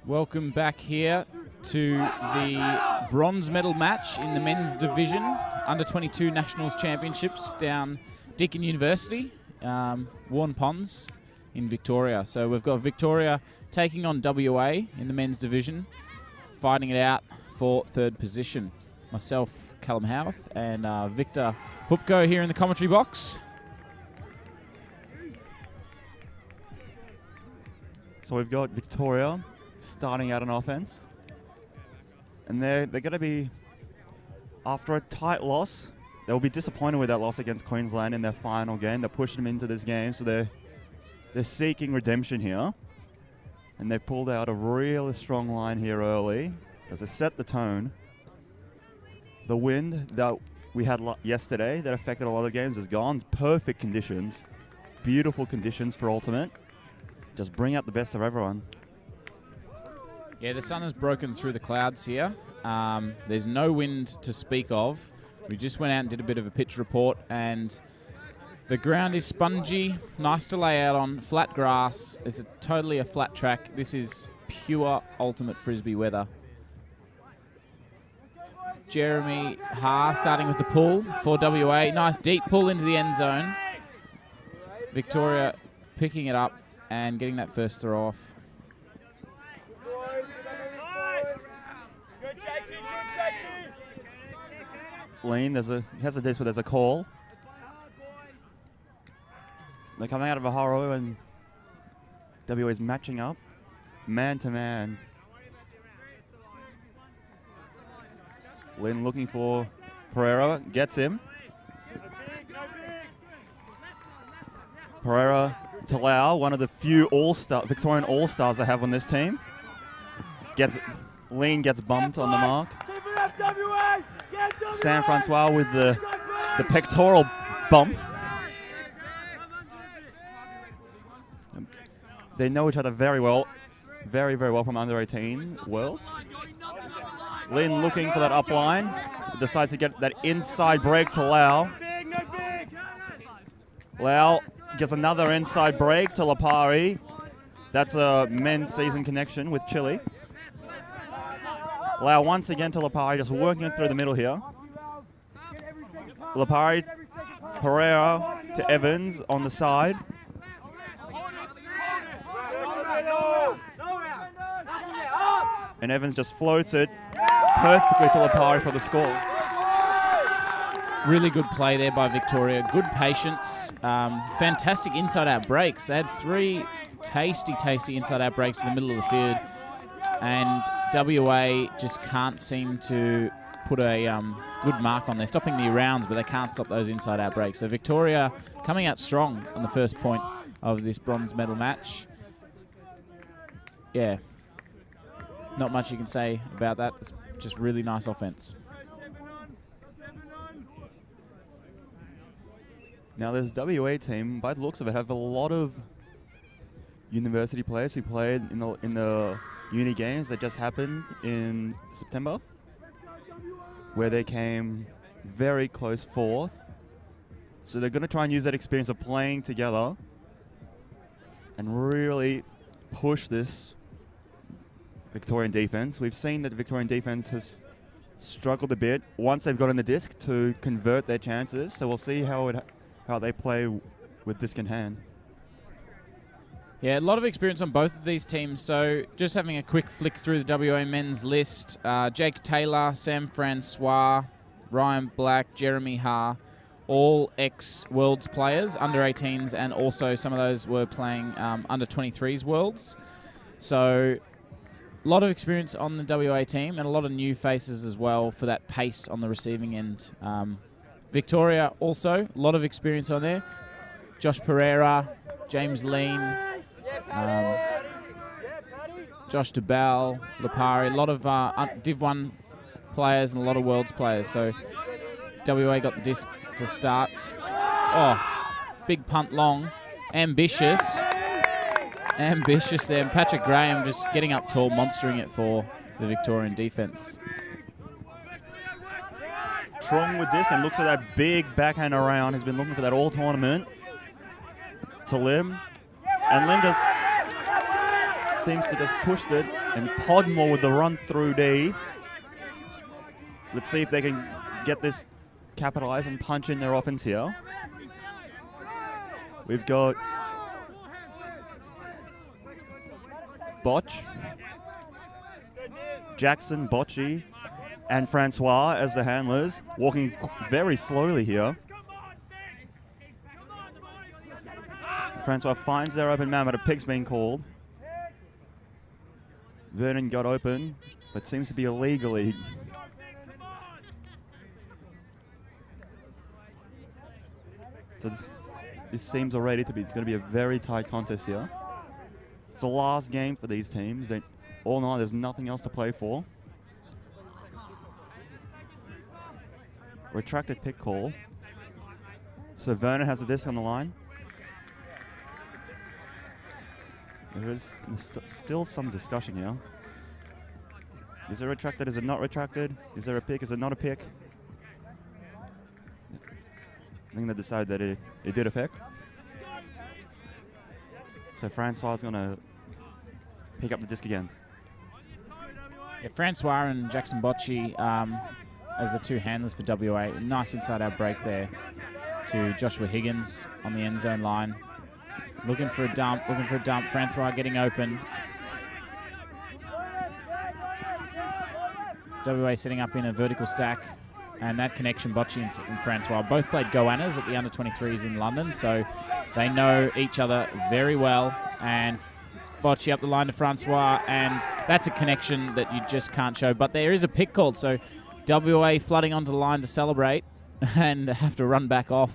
Welcome back here to the bronze medal match in the men's division, under 22 Nationals Championships down Deakin University, Warren Ponds in Victoria. So we've got Victoria taking on WA in the men's division, fighting it out for third position. Myself, Callum Howarth, and Victor Pupko here in the commentary box. So we've got Victoria starting out on offense. And they're going to be, after a tight loss, they'll be disappointed with that loss against Queensland in their final game. They're pushing them into this game, so they're seeking redemption here. And they've pulled out a really strong line here early because they set the tone. The wind that we had yesterday that affected a lot of games is gone. Perfect conditions, beautiful conditions for Ultimate. Just bring out the best of everyone. Yeah, the sun has broken through the clouds here. There's no wind to speak of. We just went out and did a bit of a pitch report, and the ground is spongy, nice to lay out on, flat grass. It's totally a flat track. This is pure Ultimate Frisbee weather. Jeremy Ha starting with the pull for WA. Nice deep pull into the end zone. Victoria picking it up and getting that first throw off. Lean, there's a call. They're coming out of a horror and WA's matching up man to man. Lynn looking for Pereira, gets him. Pereira to Lau, one of the few Victorian All-Stars they have on this team. Lean gets bumped on the mark. San Francois with the pectoral bump. They know each other very well. Very, very well from under 18 Worlds. Lin looking for that up line. Decides to get that inside break to Lau. Lau gets another inside break to Lapari. That's a men's season connection with Chile. Lau once again to Lapari, just working it through the middle here. Lapari, Pereira to Evans on the side. And Evans just floats it perfectly to Lapari for the score. Really good play there by Victoria. Good patience. Fantastic inside-out breaks. They had three tasty inside-out breaks in the middle of the field. And WA just can't seem to put a good mark on. They're stopping the rounds, but they can't stop those inside-out breaks. So Victoria coming out strong on the first point of this bronze medal match. Yeah, not much you can say about that. It's just really nice offense. Now this WA team, by the looks of it, have a lot of university players who played in the uni games that just happened in September, where they came very close fourth. So they're going to try and use that experience of playing together and really push this Victorian defense. We've seen that the Victorian defense has struggled a bit once they've gotten the disc to convert their chances. So we'll see how they play with disc in hand. Yeah, a lot of experience on both of these teams. So just having a quick flick through the WA men's list. Jake Taylor, Sam Francois, Ryan Black, Jeremy Ha, all ex-Worlds players, under 18s, and also some of those were playing under 23s Worlds. So a lot of experience on the WA team and a lot of new faces as well for that pace on the receiving end. Victoria also, a lot of experience on there. Josh Pereira, James Lean, Josh DeBell, Lapari, a lot of Div 1 players and a lot of Worlds players. So WA got the disc to start. Oh, big punt long. Ambitious there. And Patrick Graham just getting up tall, monstering it for the Victorian defense. Trong with disc and looks at that big backhand around. Has been looking for that all tournament. To Lim. And Lim just seems to just pushed it, and Podmore with the run through D. Let's see if they can get this, capitalize and punch in their offense here. We've got Botch, Jackson, Bocci, and Francois as the handlers, walking very slowly here. Francois finds their open man, but a pick's being called. Vernon got open, but seems to be illegally. So this seems already to be, it's going to be a very tight contest here. It's the last game for these teams. All in all, there's nothing else to play for. Retracted pick call. So Vernon has a disc on the line. There is still some discussion here. Is it retracted? Is it not retracted? Is there a pick? Is it not a pick? I think they decided that it did affect. So Francois is going to pick up the disc again. Yeah, Francois and Jackson Bocci as the two handlers for WA. Nice inside-out break there to Joshua Higgins on the end zone line. Looking for a dump. Francois getting open. WA setting up in a vertical stack. And that connection, Bocci and Francois, both played Goannas at the under-23s in London, so they know each other very well. And Bocci up the line to Francois, and that's a connection that you just can't show. But there is a pick called, so WA flooding onto the line to celebrate and have to run back off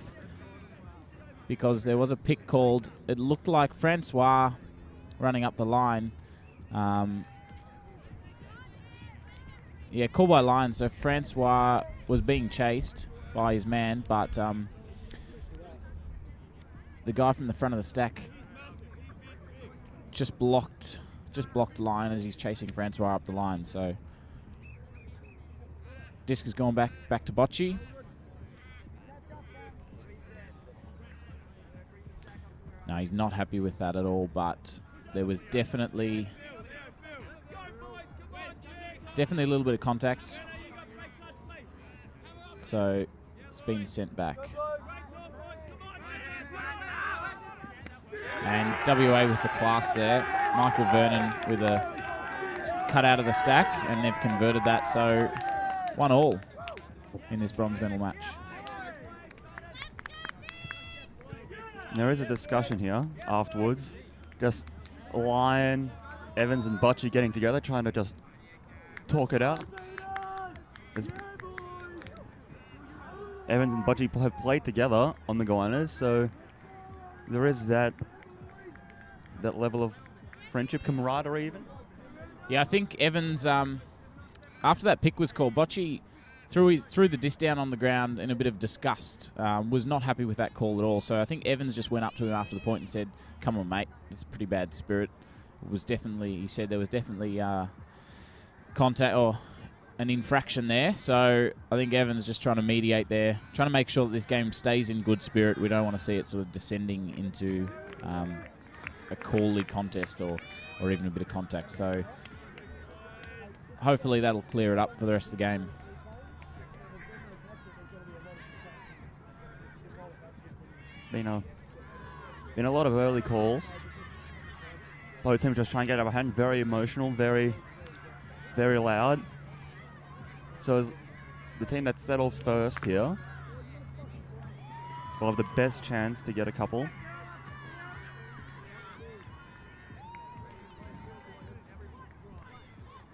because there was a pick called. It looked like Francois running up the line. Yeah, call by line. So Francois was being chased by his man, but the guy from the front of the stack just blocked line as he's chasing Francois up the line. So disc has gone back to Bocci. No, he's not happy with that at all, but there was definitely a little bit of contact. So it's been sent back. And WA with the class there. Michael Vernon with a cut out of the stack, and they've converted that. So 1-1 in this bronze medal match. There is a discussion here afterwards. Just Lyon, Evans and Bocci getting together, trying to just talk it out. Evans and Bocci have played together on the Goannas, so there is that level of friendship, camaraderie even. Yeah, I think Evans, after that pick was called, Bocci threw the disc down on the ground in a bit of disgust, was not happy with that call at all. So I think Evans just went up to him after the point and said, "Come on, mate, it's a pretty bad spirit." He said there was definitely contact or an infraction there. So I think Evans just trying to mediate there, trying to make sure that this game stays in good spirit. We don't want to see it sort of descending into a call-y contest or even a bit of contact. So hopefully that'll clear it up for the rest of the game. Been a lot of early calls. Both teams just trying to get upper hand. Very emotional, very, very loud. So the team that settles first here will have the best chance to get a couple.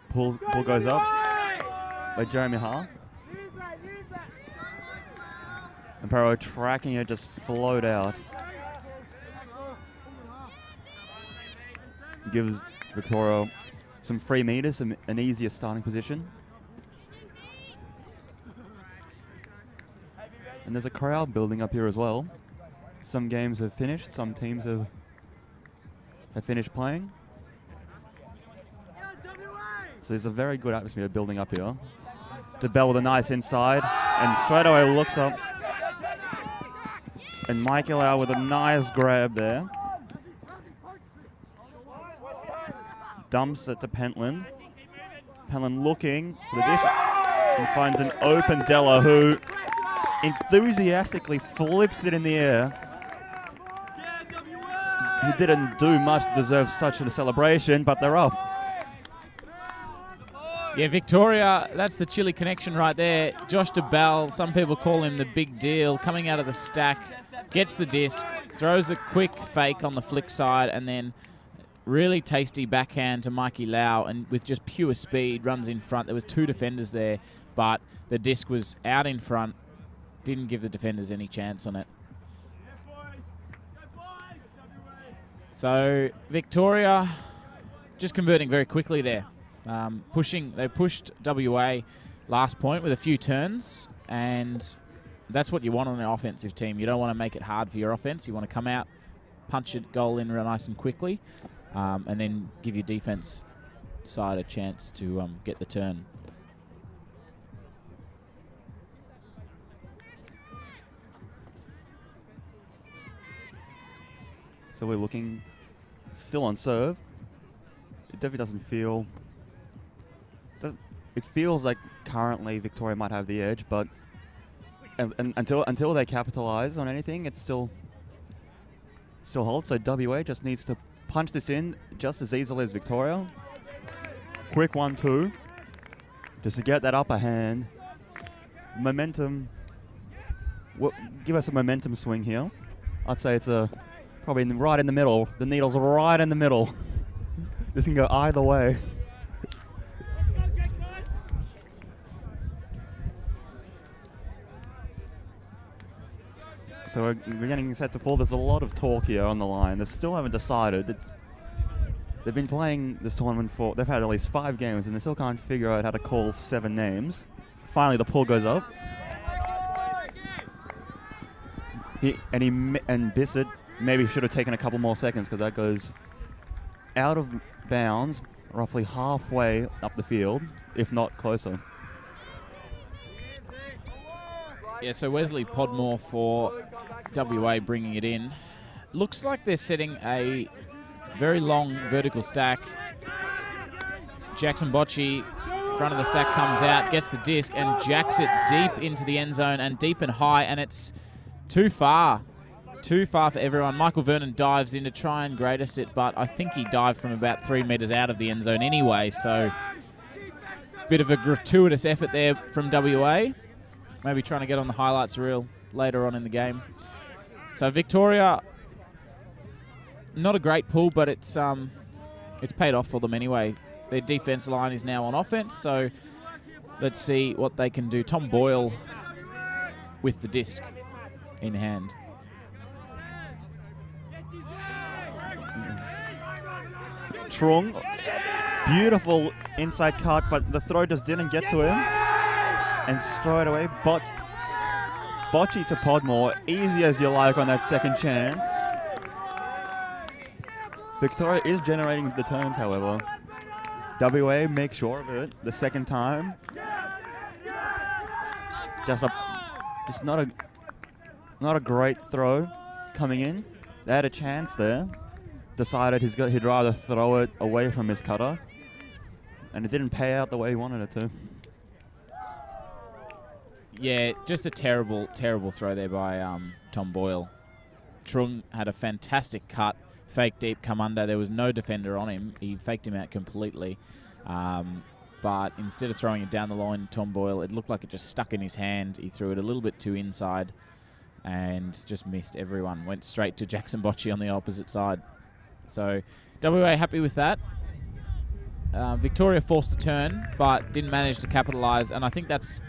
Pull goes up by Jeremy Ha. And Pero tracking it, just float out. Gives Victoria some free meters, an easier starting position. And there's a crowd building up here as well. Some games have finished, some teams have finished playing. So there's a very good atmosphere building up here. DeBell with a nice inside, and straight away looks up. And Michael Au with a nice grab there. dumps it to Pentland. Pentland looking for the dish and finds an open Della, who enthusiastically flips it in the air. He didn't do much to deserve such a celebration, but they're up. Yeah, Victoria, that's the Chile connection right there. Josh DeBell, some people call him the big deal, coming out of the stack, gets the disc, throws a quick fake on the flick side, and then really tasty backhand to Mikey Lau, and with just pure speed, runs in front. There was 2 defenders there, but the disc was out in front, didn't give the defenders any chance on it. So Victoria just converting very quickly there. They pushed WA last point with a few turns, and that's what you want on an offensive team. You don't want to make it hard for your offense. You want to come out, punch a goal in real nice and quickly, and then give your defense side a chance to get the turn. So we're looking still on serve. It definitely doesn't feel... It feels like currently Victoria might have the edge, but until they capitalise on anything, it still holds. So WA just needs to punch this in just as easily as Victoria. Quick 1-2, just to get that upper hand. Momentum. Give us a momentum swing here. I'd say it's probably right in the middle. The needle's right in the middle. This can go either way. So we're getting set to pull. There's a lot of talk here on the line. They still haven't decided. They've been playing this tournament they've had at least 5 games, and they still can't figure out how to call 7 names. Finally, the pull goes up. And Bissett maybe should have taken a couple more seconds, because that goes out of bounds, roughly halfway up the field, if not closer. Yeah, so Wesley Podmore for WA bringing it in. Looks like they're setting a very long vertical stack. Jackson Bocci, front of the stack, comes out, gets the disc, and jacks it deep into the end zone and deep and high, and it's too far. Too far for everyone. Michael Vernon dives in to try and greatest it, but I think he dived from about 3 metres out of the end zone anyway, so bit of a gratuitous effort there from WA. Maybe trying to get on the highlights reel later on in the game. So Victoria, not a great pull, but it's paid off for them anyway. Their defense line is now on offense, so let's see what they can do. Tom Boyle with the disc in hand. Trung, beautiful inside cut, but the throw just didn't get to him. And straight away, Bocci to Podmore, easy as you like on that second chance. Victoria is generating the turns, however. WA makes sure of it the second time. Just not a great throw coming in. They had a chance there. Decided he'd rather throw it away from his cutter, and it didn't pay out the way he wanted it to. Yeah, just a terrible, terrible throw there by Tom Boyle. Trung had a fantastic cut, fake deep, come under. There was no defender on him. He faked him out completely. But instead of throwing it down the line, Tom Boyle, it looked like it just stuck in his hand. He threw it a little bit too inside and just missed everyone. Went straight to Jackson Bocci on the opposite side. So WA happy with that. Victoria forced the turn, but didn't manage to capitalise, and I think that's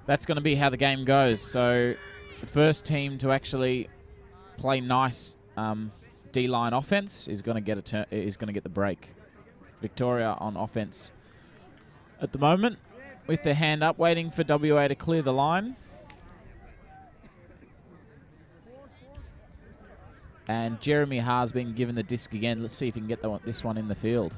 going to be how the game goes. So the first team to actually play nice D-line offense is going to get the break. Victoria on offense at the moment with their hand up, waiting for WA to clear the line. And Jeremy Haar's been given the disc again. Let's see if he can get this one in the field.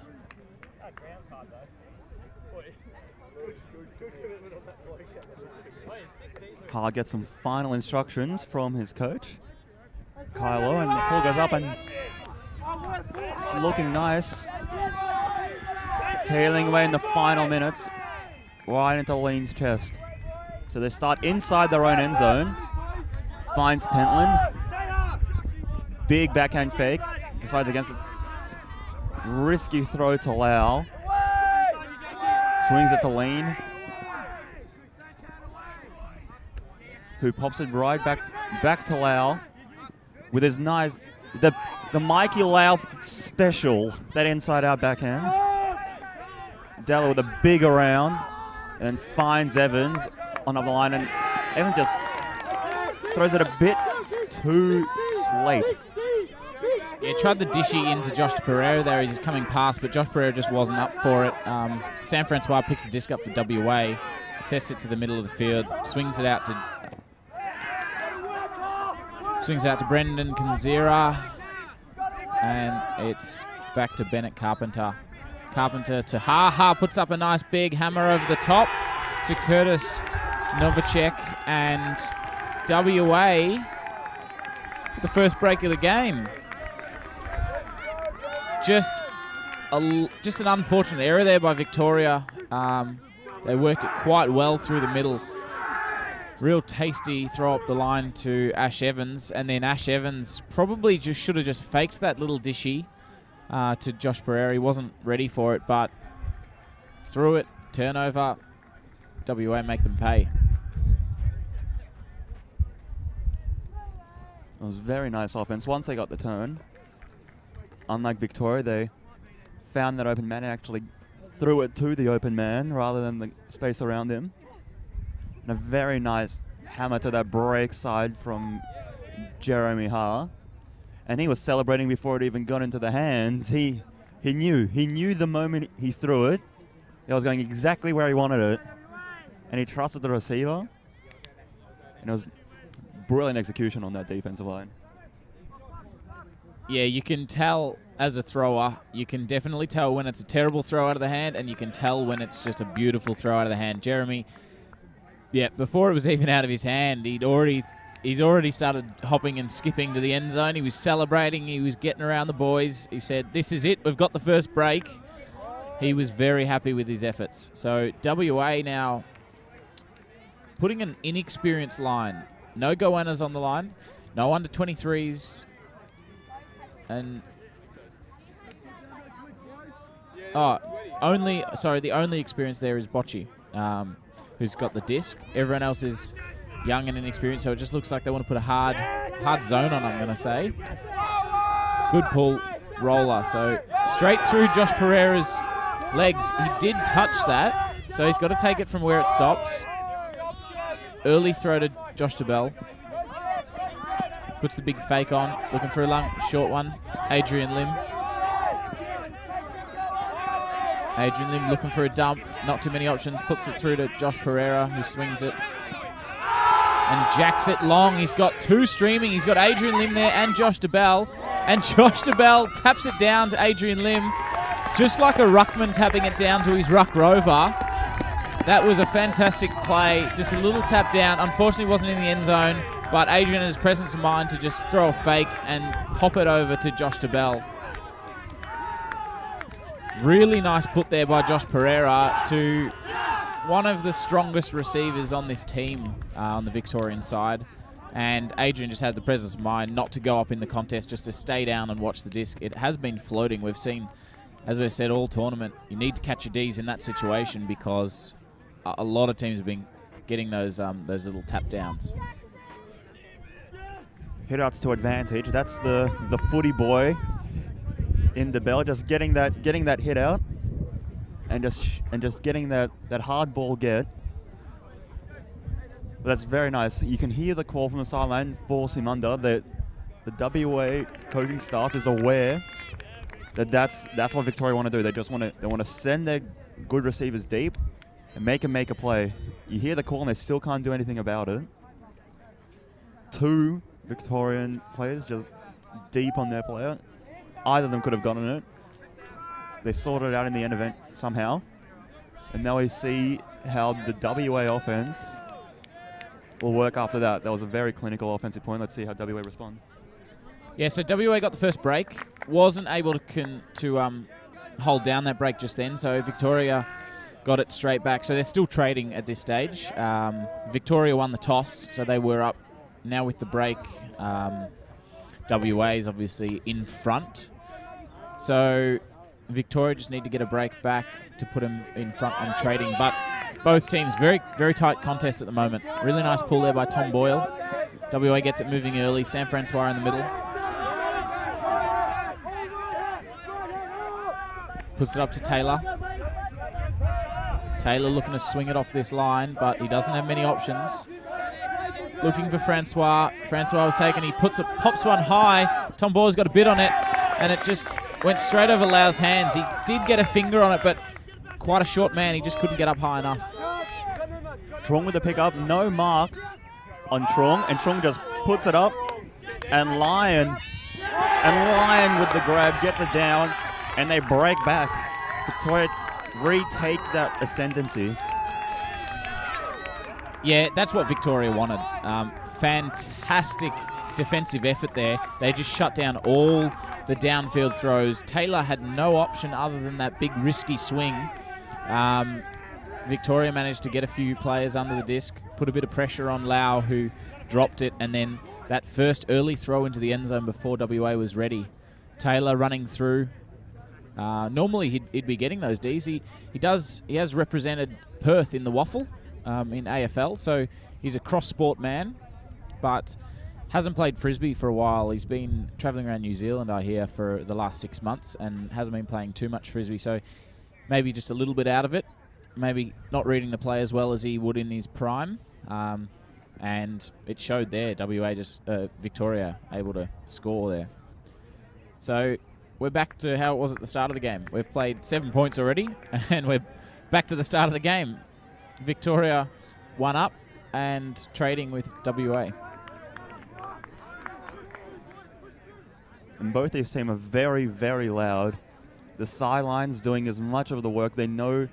Haar gets some final instructions from his coach, Kylo, and the pull goes up, and it's looking nice. tailing away in the final minutes, right into Lean's chest. So they start inside their own end zone. Finds Pentland. Big backhand fake. Decides against it. Risky throw to Lau. Swings it to Lean, who pops it right back to Lau with his nice, the Mikey Lau special, that inside out backhand. Della with a big around and finds Evans on the line, and Evans just throws it a bit too late. Yeah, tried the dishy into Josh Pereira there. He's coming past, but Josh Pereira just wasn't up for it. Sam Francois picks the disc up for WA, sets it to the middle of the field, swings it out to Brendan Kanzira, and it's back to Bennett Carpenter. Carpenter to Ha, puts up a nice big hammer over the top to Curtis Novacek, and WA the first break of the game. Just an unfortunate error there by Victoria. They worked it quite well through the middle. Real tasty throw up the line to Ash Evans, and then Ash Evans probably just should have just faked that little dishy to Josh Pereira. He wasn't ready for it, but threw it, turnover. WA make them pay. It was very nice offense once they got the turn. Unlike Victoria, they found that open man and actually threw it to the open man rather than the space around him. And a very nice hammer to that break side from Jeremy Ha. And he was celebrating before it even got into the hands. He knew the moment he threw it, it was going exactly where he wanted it. And he trusted the receiver. And it was brilliant execution on that defensive line. Yeah, you can tell as a thrower, you can definitely tell when it's a terrible throw out of the hand, and you can tell when it's just a beautiful throw out of the hand. Jeremy, yeah, before it was even out of his hand, he's already started hopping and skipping to the end zone. He was celebrating. He was getting around the boys. He said, "This is it. We've got the first break." He was very happy with his efforts. So WA now putting an inexperienced line. No Goannas on the line. No under 23s. And the only experience there is Bocce, who's got the disc. Everyone else is young and inexperienced, so it just looks like they want to put a hard zone on, I'm going to say. Good pull, roller. So straight through Josh Pereira's legs. He did touch that, so he's got to take it from where it stops. Early throw to Josh Tabell. Puts the big fake on, looking for a long, short one. Adrian Lim. Adrian Lim looking for a dump. Not too many options. Puts it through to Josh Pereira, who swings it. And jacks it long. He's got two streaming. He's got Adrian Lim there and Josh Tabell. And Josh Tabell taps it down to Adrian Lim. Just like a ruckman tapping it down to his ruck rover. That was a fantastic play. Just a little tap down. Unfortunately, wasn't in the end zone. But Adrian has presence of mind to just throw a fake and pop it over to Josh Tabell. Really nice put there by Josh Pereira to one of the strongest receivers on this team on the Victorian side. And Adrian just had the presence of mind not to go up in the contest, just to stay down and watch the disc. It has been floating. We've seen, as we said, all tournament, you need to catch your Ds in that situation because a lot of teams have been getting those little tap downs. Hitouts to advantage. That's the footy boy in DeBell, just getting that hit out, and just getting that hard ball get. But that's very nice. You can hear the call from the sideline, force him under. The WA coaching staff is aware that that's what Victoria want to do. They want to send their good receivers deep and make them make a play. You hear the call and they still can't do anything about it. Two Victorian players just deep on their player. Either of them could have gotten it. They sorted it out in the end event somehow. And now we see how the WA offense will work after that. That was a very clinical offensive point. Let's see how WA respond. Yeah, so WA got the first break. Wasn't able to hold down that break just then, so Victoria got it straight back. So they're still trading at this stage. Victoria won the toss, so they were up. Now with the break, WA is obviously in front. So Victoria just need to get a break back to put them in front on trading. But both teams, very, very tight contest at the moment. Really nice pull there by Tom Boyle. WA gets it moving early. Sam Francois in the middle. Puts it up to Taylor. Taylor looking to swing it off this line, but he doesn't have many options. Looking for Francois. Francois was taken. He pops one high. Tom Boyle's got a bit on it, and it just went straight over Lau's hands. He did get a finger on it, but quite a short man. He just couldn't get up high enough. Trong with the pickup. No mark on Trong, and Trong just puts it up. And Lion with the grab gets it down, and they break back. Victoria retake that ascendancy. Yeah, that's what Victoria wanted. Fantastic defensive effort there. They just shut down all the downfield throws. Taylor had no option other than that big risky swing. Victoria managed to get a few players under the disc, put a bit of pressure on Lau, who dropped it, and then that first early throw into the end zone before WA was ready. Taylor running through. Normally he'd be getting those Ds. He has represented Perth in the waffle in AFL, so he's a cross-sport man, but hasn't played Frisbee for a while. He's been travelling around New Zealand, I hear, for the last 6 months and hasn't been playing too much Frisbee, so maybe just a little bit out of it, maybe not reading the play as well as he would in his prime, and it showed there. Victoria able to score there. So we're back to how it was at the start of the game. We've played 7 points already, and we're back to the start of the game. Victoria one up and trading with WA. And both these teams are very, very loud. The sidelines doing as much of the work. They know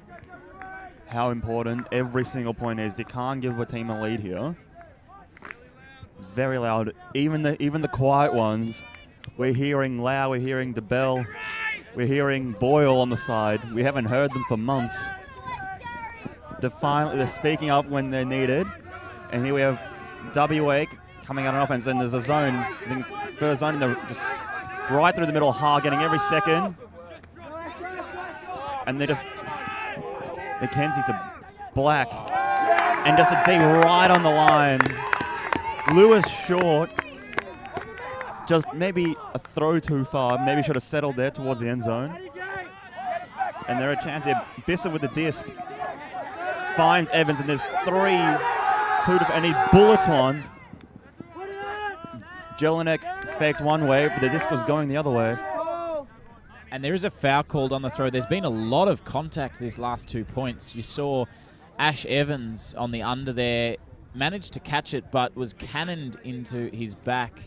how important every single point is. They can't give a team a lead here. Very loud. Even the quiet ones. We're hearing Lau, we're hearing DeBell, we're hearing Boyle on the side. We haven't heard them for months. They're speaking up when they're needed. And here we have WA coming out on offense, and there's a zone. I think first zone, they're just right through the middle, hard, getting every second. And they're just Mackenzie to Black, and just a D right on the line. Lewis short. Just maybe a throw too far. Maybe should have settled there towards the end zone. And there are a chance here. Bissett with the disc. Finds Evans, and there's 3, 2, and he bullets one. Jelinek faked one way, but the disc was going the other way. And there is a foul called on the throw. There's been a lot of contact these last 2 points. You saw Ash Evans on the under there, managed to catch it, but was cannoned into his back.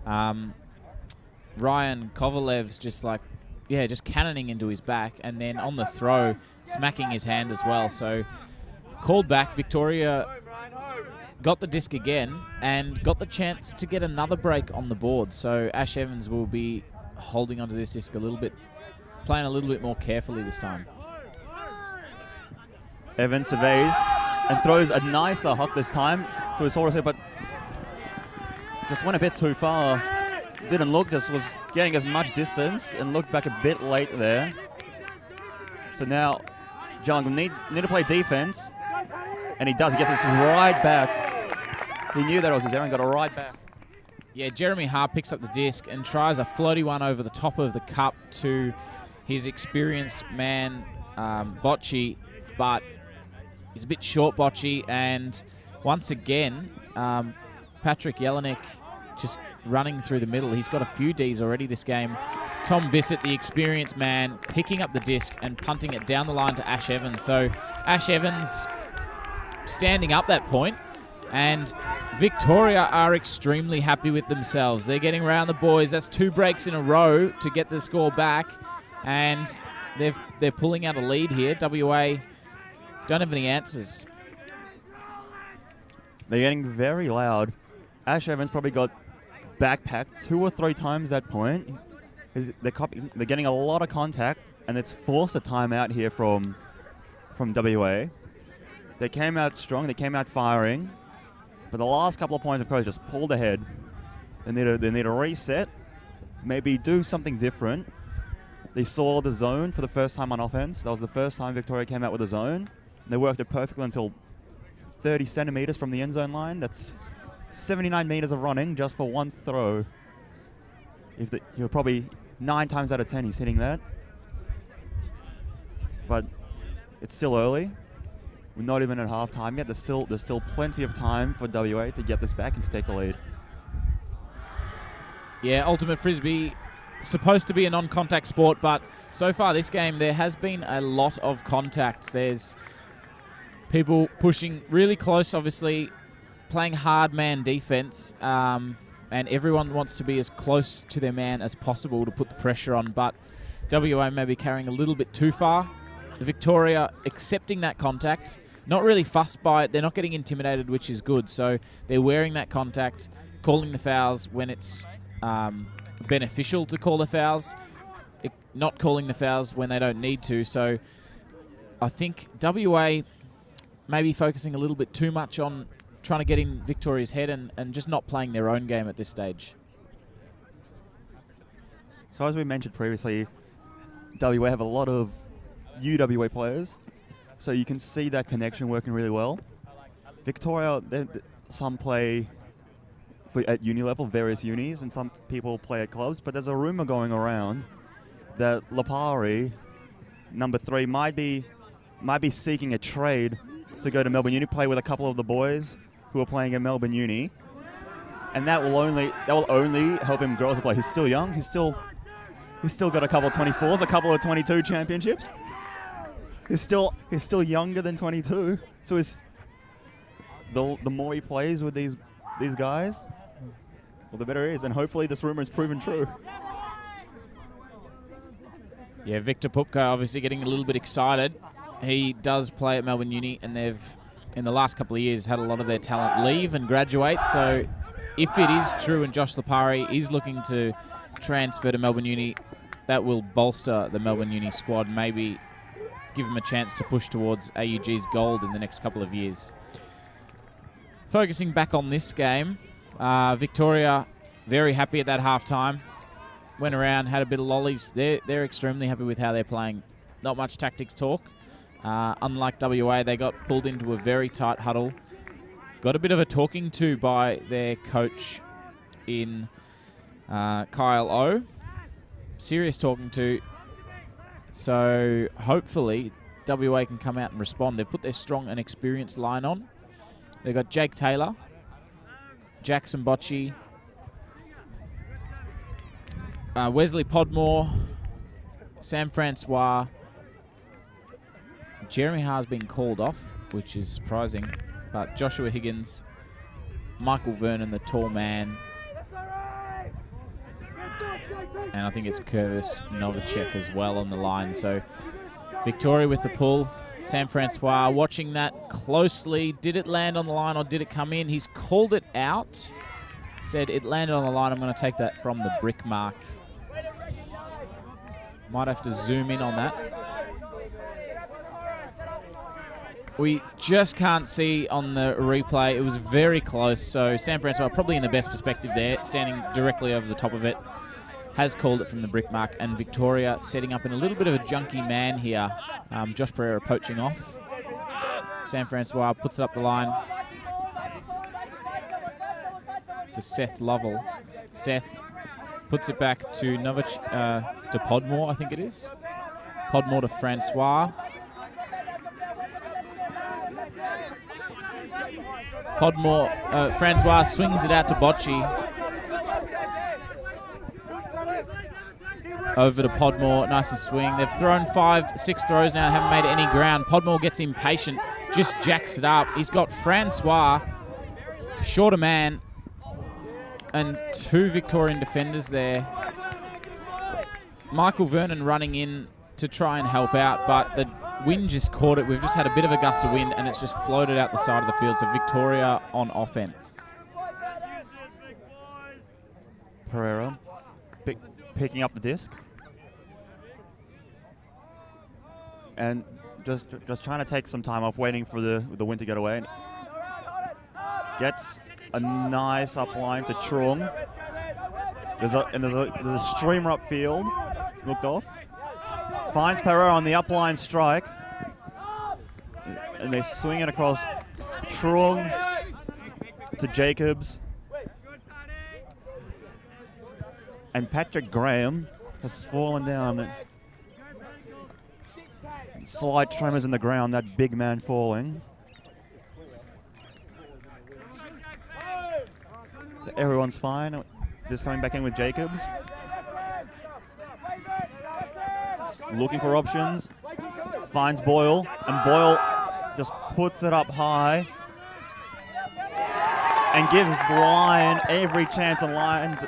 Ryan Kovalev's just cannoning into his back, and then on the throw, smacking his hand as well. So called back. Victoria got the disc again and got the chance to get another break on the board. So Ash Evans will be holding onto this disc a little bit, playing a little bit more carefully this time. Evans surveys and throws a nicer hook this time to his Saurus, but just went a bit too far. Didn't look, just was getting as much distance and looked back a bit late there. So now John need to play defense, and he does. He gets this right back. He knew that it was his error and got it right back. Yeah, Jeremy Ha picks up the disc and tries a floaty one over the top of the cup to his experienced man, Bocci, but he's a bit short, Bocci, and once again, Patrick Jelinek just running through the middle. He's got a few Ds already this game. Tom Bissett, the experienced man, picking up the disc and punting it down the line to Ash Evans. So Ash Evans standing up that point, and Victoria are extremely happy with themselves. They're getting around the boys. That's 2 breaks in a row to get the score back, and they're pulling out a lead here. WA don't have any answers. They're getting very loud. Ash Evans probably got backpacked 2 or 3 times that point. They're getting a lot of contact. and it's forced a timeout here from WA. They came out strong. They came out firing, but the last couple of points of Crows just pulled ahead. They need a reset, maybe do something different. They saw the zone for the first time on offense. That was the first time Victoria came out with a zone. They worked it perfectly until 30 centimeters from the end zone line. That's 79 meters of running just for one throw. He'll probably 9 times out of 10 he's hitting that. But it's still early. We're not even at halftime yet. There's still plenty of time for WA to get this back and to take the lead. Yeah, Ultimate Frisbee, supposed to be a non-contact sport, but so far this game there has been a lot of contact. There's people pushing really close, obviously, playing hard man defense, and everyone wants to be as close to their man as possible to put the pressure on, but WA may be carrying a little bit too far. Victoria accepting that contact, not really fussed by it. They're not getting intimidated, which is good. So they're wearing that contact, calling the fouls when it's beneficial to call the fouls, not calling the fouls when they don't need to. So I think WA may be focusing a little bit too much on trying to get in Victoria's head and just not playing their own game at this stage. So as we mentioned previously, WA have a lot of UWA players, so you can see that connection working really well. Victoria, some play at uni level, various unis, and some people play at clubs, but there's a rumor going around that Lipari, number 3, might be seeking a trade to go to Melbourne Uni, play with a couple of the boys who are playing at Melbourne Uni, and that will only help him grow as a player. He's still young. He's still got a couple of 24s, a couple of 22 championships. He's still younger than 22. So the more he plays with these guys, well, the better he is. And hopefully this rumor is proven true. Yeah, Victor Pupka obviously getting a little bit excited. He does play at Melbourne Uni, and they've, in the last couple of years, had a lot of their talent leave and graduate. So if it is true and Josh Lipari is looking to transfer to Melbourne Uni, that will bolster the Melbourne Uni squad, maybe give them a chance to push towards AUG's gold in the next couple of years. Focusing back on this game, Victoria very happy at that halftime. Went around, had a bit of lollies. They're extremely happy with how they're playing. Not much tactics talk. Unlike WA, they got pulled into a very tight huddle. Got a bit of a talking to by their coach in Kyle O. Serious talking to. So hopefully WA can come out and respond. They've put their strong and experienced line on. They've got Jake Taylor, Jackson Bocci, Wesley Podmore, Sam Francois. Jeremy Haar's been called off, which is surprising. But Joshua Higgins, Michael Vernon, the tall man, and I think it's Curvis Novacek as well on the line. So Victoria with the pull. Sam Francois watching that closely. Did it land on the line or did it come in? He's called it out. Said it landed on the line. I'm going to take that from the brick mark. Might have to zoom in on that. We just can't see on the replay. It was very close. So Sam Francois probably in the best perspective there, standing directly over the top of it. Has called it from the brick mark, and Victoria setting up in a little bit of a junky man here. Josh Pereira poaching off. Sam Francois puts it up the line to Seth Lovell. Seth puts it back to to Podmore, I think it is. Podmore to Francois. Francois swings it out to Bocci. Over to Podmore, nice and swing. They've thrown 5-6 throws now, haven't made any ground. Podmore gets impatient, just jacks it up. He's got Francois, shorter man, and 2 Victorian defenders there. Michael Vernon running in to try and help out, but the wind just caught it. We've just had a bit of a gust of wind, and it's just floated out the side of the field. So Victoria on offense. Pereira picking up the disc. and just trying to take some time off, waiting for the wind to get away. And gets a nice up line to Trung. There's a streamer upfield, looked off. Finds Pereira on the up line strike, and they swing it across. Trung to Jacobs, and Patrick Graham has fallen down. Slight tremors in the ground, that big man falling. Everyone's fine. Just coming back in with Jacobs. Looking for options. Finds Boyle, and Boyle just puts it up high and gives Lyon every chance, and Lyon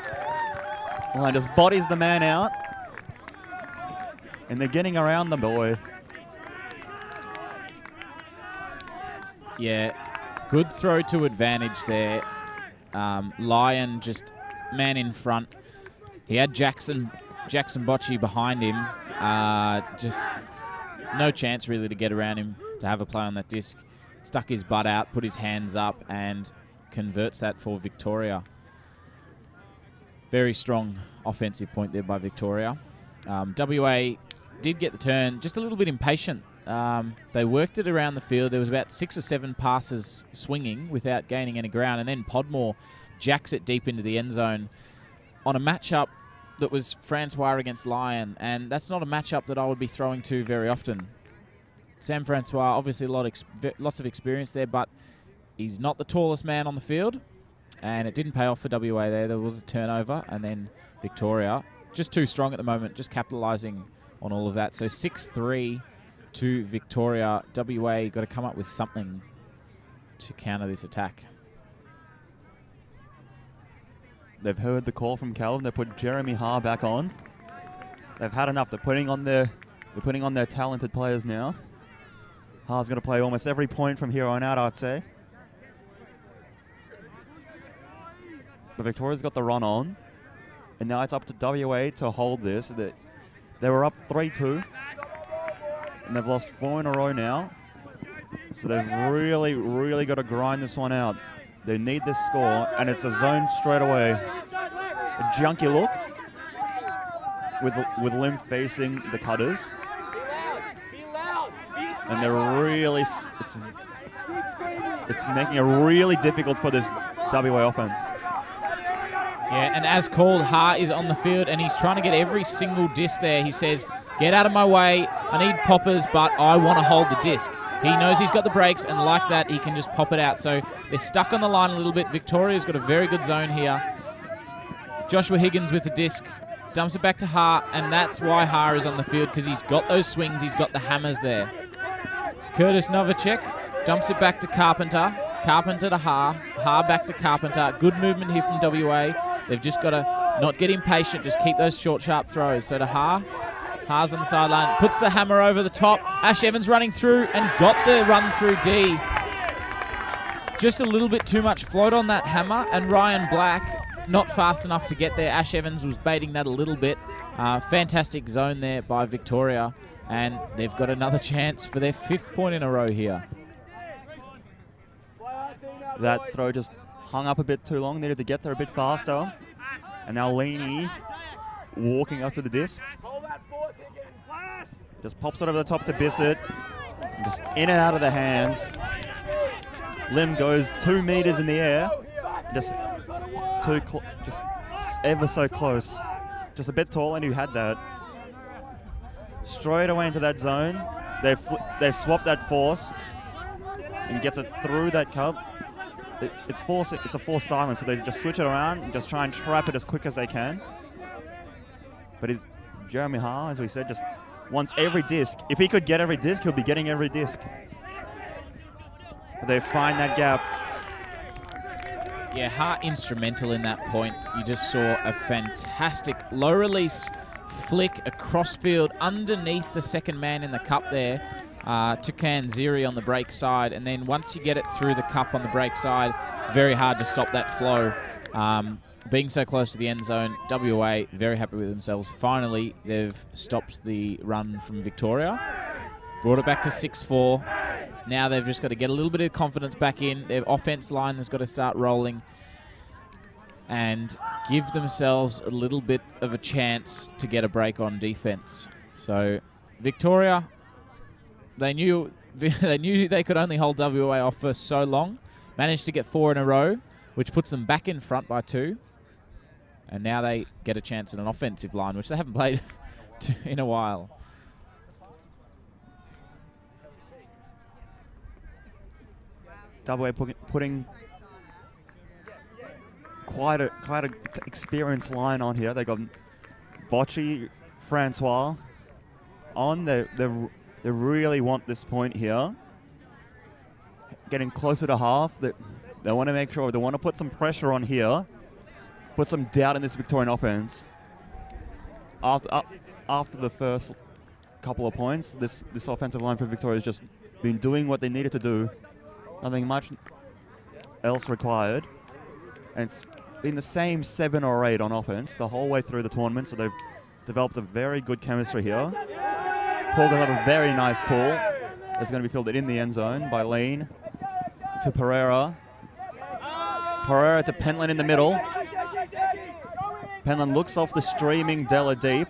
just bodies the man out. And they're getting around the boy. Yeah, good throw to advantage there. Lyon just man in front. He had Jackson Bocci behind him. Just no chance really to get around him to have a play on that disc. Stuck his butt out, put his hands up, and converts that for Victoria. Very strong offensive point there by Victoria. WA did get the turn, just a little bit impatient. They worked it around the field. There was about 6 or 7 passes swinging without gaining any ground, and then Podmore jacks it deep into the end zone on a matchup that was Francois against Lyon, and that's not a matchup that I would be throwing to very often. Sam Francois, obviously lots of experience there, but he's not the tallest man on the field, and it didn't pay off for WA there. There was a turnover, and then Victoria, just too strong at the moment, just capitalising on all of that. So 6-3 to Victoria. WA got to come up with something to counter this attack. They've heard the call from Calvin. They put Jeremy Ha back on. They've had enough. They're putting on their talented players now. Ha's going to play almost every point from here on out, I'd say. But Victoria's got the run on, and now it's up to WA to hold this. They were up 3-2, and they've lost 4 in a row now. So they've really, really got to grind this one out. They need this score, and it's a zone straight away. A junky look with Lim facing the Cutters. And they're really, it's making it really difficult for this WA offense. Yeah, and as called, Ha is on the field, and he's trying to get every single disc there. He says, get out of my way, I need poppers, but I want to hold the disc. He knows he's got the brakes, and like that, he can just pop it out. So they're stuck on the line a little bit. Victoria's got a very good zone here. Joshua Higgins with the disc, dumps it back to Ha, and that's why Ha is on the field, because he's got those swings, he's got the hammers there. Curtis Novacek dumps it back to Carpenter. Carpenter to Ha. Ha back to Carpenter. Good movement here from WA. They've just got to not get impatient, just keep those short, sharp throws. So to Ha. Ha's on the sideline, puts the hammer over the top. Ash Evans running through and got the run through D. Just a little bit too much float on that hammer, and Ryan Black not fast enough to get there. Ash Evans was baiting that a little bit. Fantastic zone there by Victoria, and they've got another chance for their 5th point in a row here. That throw just hung up a bit too long, needed to get there a bit faster. And now Leaney walking up to the disc. Just pops it over the top to Bissett. Just in and out of the hands. Lim goes 2 meters in the air. Just ever so close. Just a bit tall, and he had that. Straight away into that zone. They swap that force and gets it through that cup. It's a forced silence, so they just switch it around and just try and trap it as quick as they can. But Jeremy Ha, as we said, just wants every disc. If he could get every disc, he'll be getting every disc. But they find that gap. Yeah, Ha instrumental in that point. You just saw a fantastic low release flick across field underneath the second man in the cup there. To Kanziri on the break side, and then once you get it through the cup on the break side, it's very hard to stop that flow. Being so close to the end zone, WA very happy with themselves. Finally, they've stopped the run from Victoria. Brought it back to 6-4. Now they've just got to get a little bit of confidence back in. Their offense line has got to start rolling and give themselves a little bit of a chance to get a break on defense. So Victoria, they knew they could only hold WA off for so long. Managed to get 4 in a row, which puts them back in front by 2. And now they get a chance at an offensive line, which they haven't played in a while. WA putting quite a experienced line on here. They got Bocci, Francois on. They really want this point here. Getting closer to half. They want to make sure, they want to put some pressure on here. Put some doubt in this Victorian offense. After the first couple of points, this offensive line for Victoria has just been doing what they needed to do. Nothing much else required. And it's been the same 7 or 8 on offense the whole way through the tournament, so they've developed a very good chemistry here. Paul will have a very nice pull. It's going to be fielded in the end zone by Lean to Pereira. Pereira to Pentland in the middle. Pentland looks off the streaming Della deep.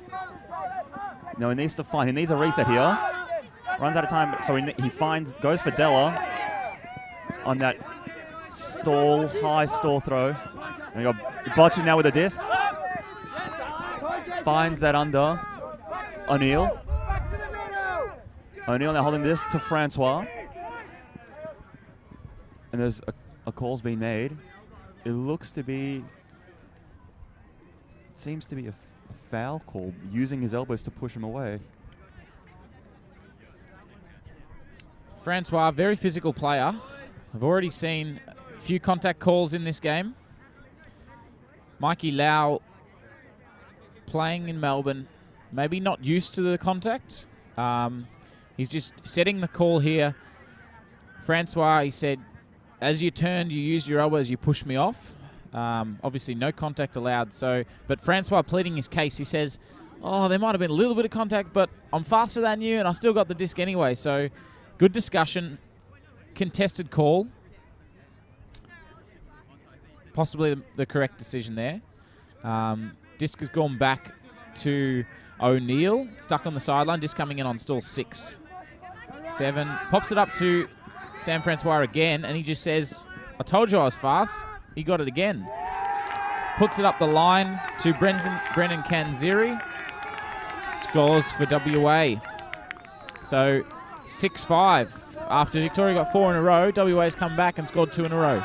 No, he needs a reset here. Runs out of time, so he goes for Della on that high stall throw. And you got Bocci now with a disc. Finds that under O'Neill. O'Neill now holding this to Francois. And there's a call's been made. It seems to be a foul call, using his elbows to push him away. Francois, very physical player. I've already seen a few contact calls in this game. Mikey Lau playing in Melbourne, maybe not used to the contact. He's just setting the call here. Francois, he said, as you turned, you used your elbows, you pushed me off. Obviously, no contact allowed. But Francois pleading his case, he says, oh, there might have been a little bit of contact, but I'm faster than you, and I still got the disc anyway. So, good discussion. Contested call. Possibly the correct decision there. Disc has gone back to O'Neill, stuck on the sideline. Disc coming in on stall 6. 7. Pops it up to Sam Francois again, and he just says, I told you I was fast. He got it again. Puts it up the line to Brendan Kanziri. Scores for WA. So 6-5. After Victoria got 4 in a row, WA's come back and scored 2 in a row.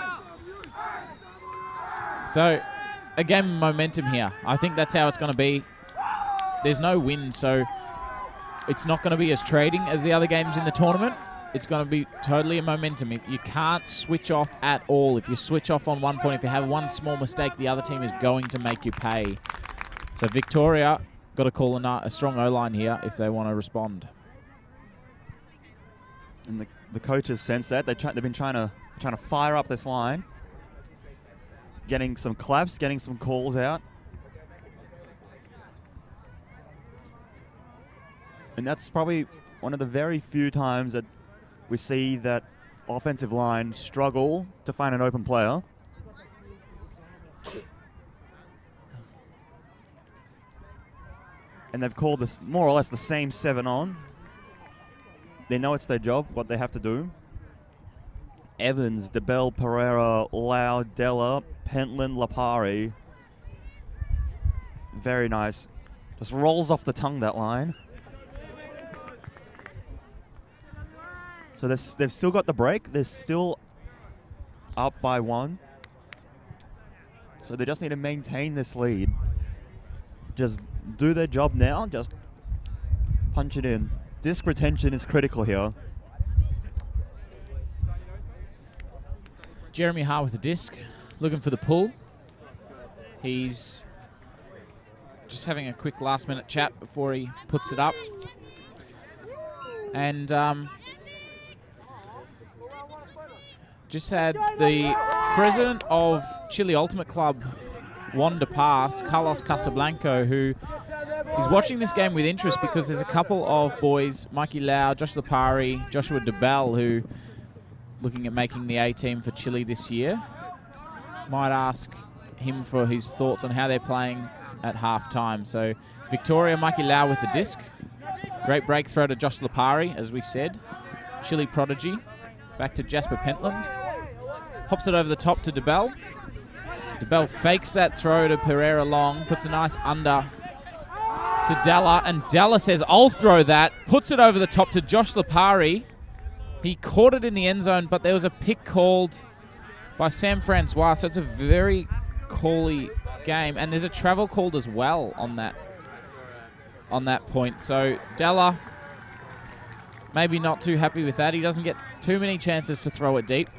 So, again, momentum here. I think that's how it's going to be. There's no win, so it's not going to be as trading as the other games in the tournament. It's going to be totally a momentum. You can't switch off at all. If you switch off on one point, if you have one small mistake, the other team is going to make you pay. So Victoria got to call a strong O-line here if they want to respond. And the coaches sense that. They've been trying to fire up this line. Getting some claps, getting some calls out. And that's probably one of the very few times that we see that offensive line struggle to find an open player. And they've called this more or less the same 7 on. They know it's their job, what they have to do. Evans, DeBell, Pereira, Lau, Della, Pentland, Lapari. Very nice. Just rolls off the tongue, that line. So they've still got the break. They're still up by 1. So they just need to maintain this lead. Just do their job now. Just punch it in. Disc retention is critical here. Jeremy Hart with the disc, looking for the pull. He's just having a quick last-minute chat before he puts it up. And just had the president of Chile Ultimate Club wander past, Carlos Castablanco, who he's watching this game with interest because there's a couple of boys, Mikey Lau, Josh Lipari, Joshua DeBell, who looking at making the A-team for Chile this year. Might ask him for his thoughts on how they're playing at half-time. So Victoria, Mikey Lau with the disc. Great break throw to Josh Lipari, as we said. Chile prodigy. Back to Jasper Pentland. Hops it over the top to DeBell. DeBell fakes that throw to Pereira Long, puts a nice under to Della, and Della says, I'll throw that. Puts it over the top to Josh Lipari. He caught it in the end zone, but there was a pick called by Sam Francois, so it's a very call-y game, and there's a travel called as well on that point. So Della maybe not too happy with that. He doesn't get too many chances to throw it deep,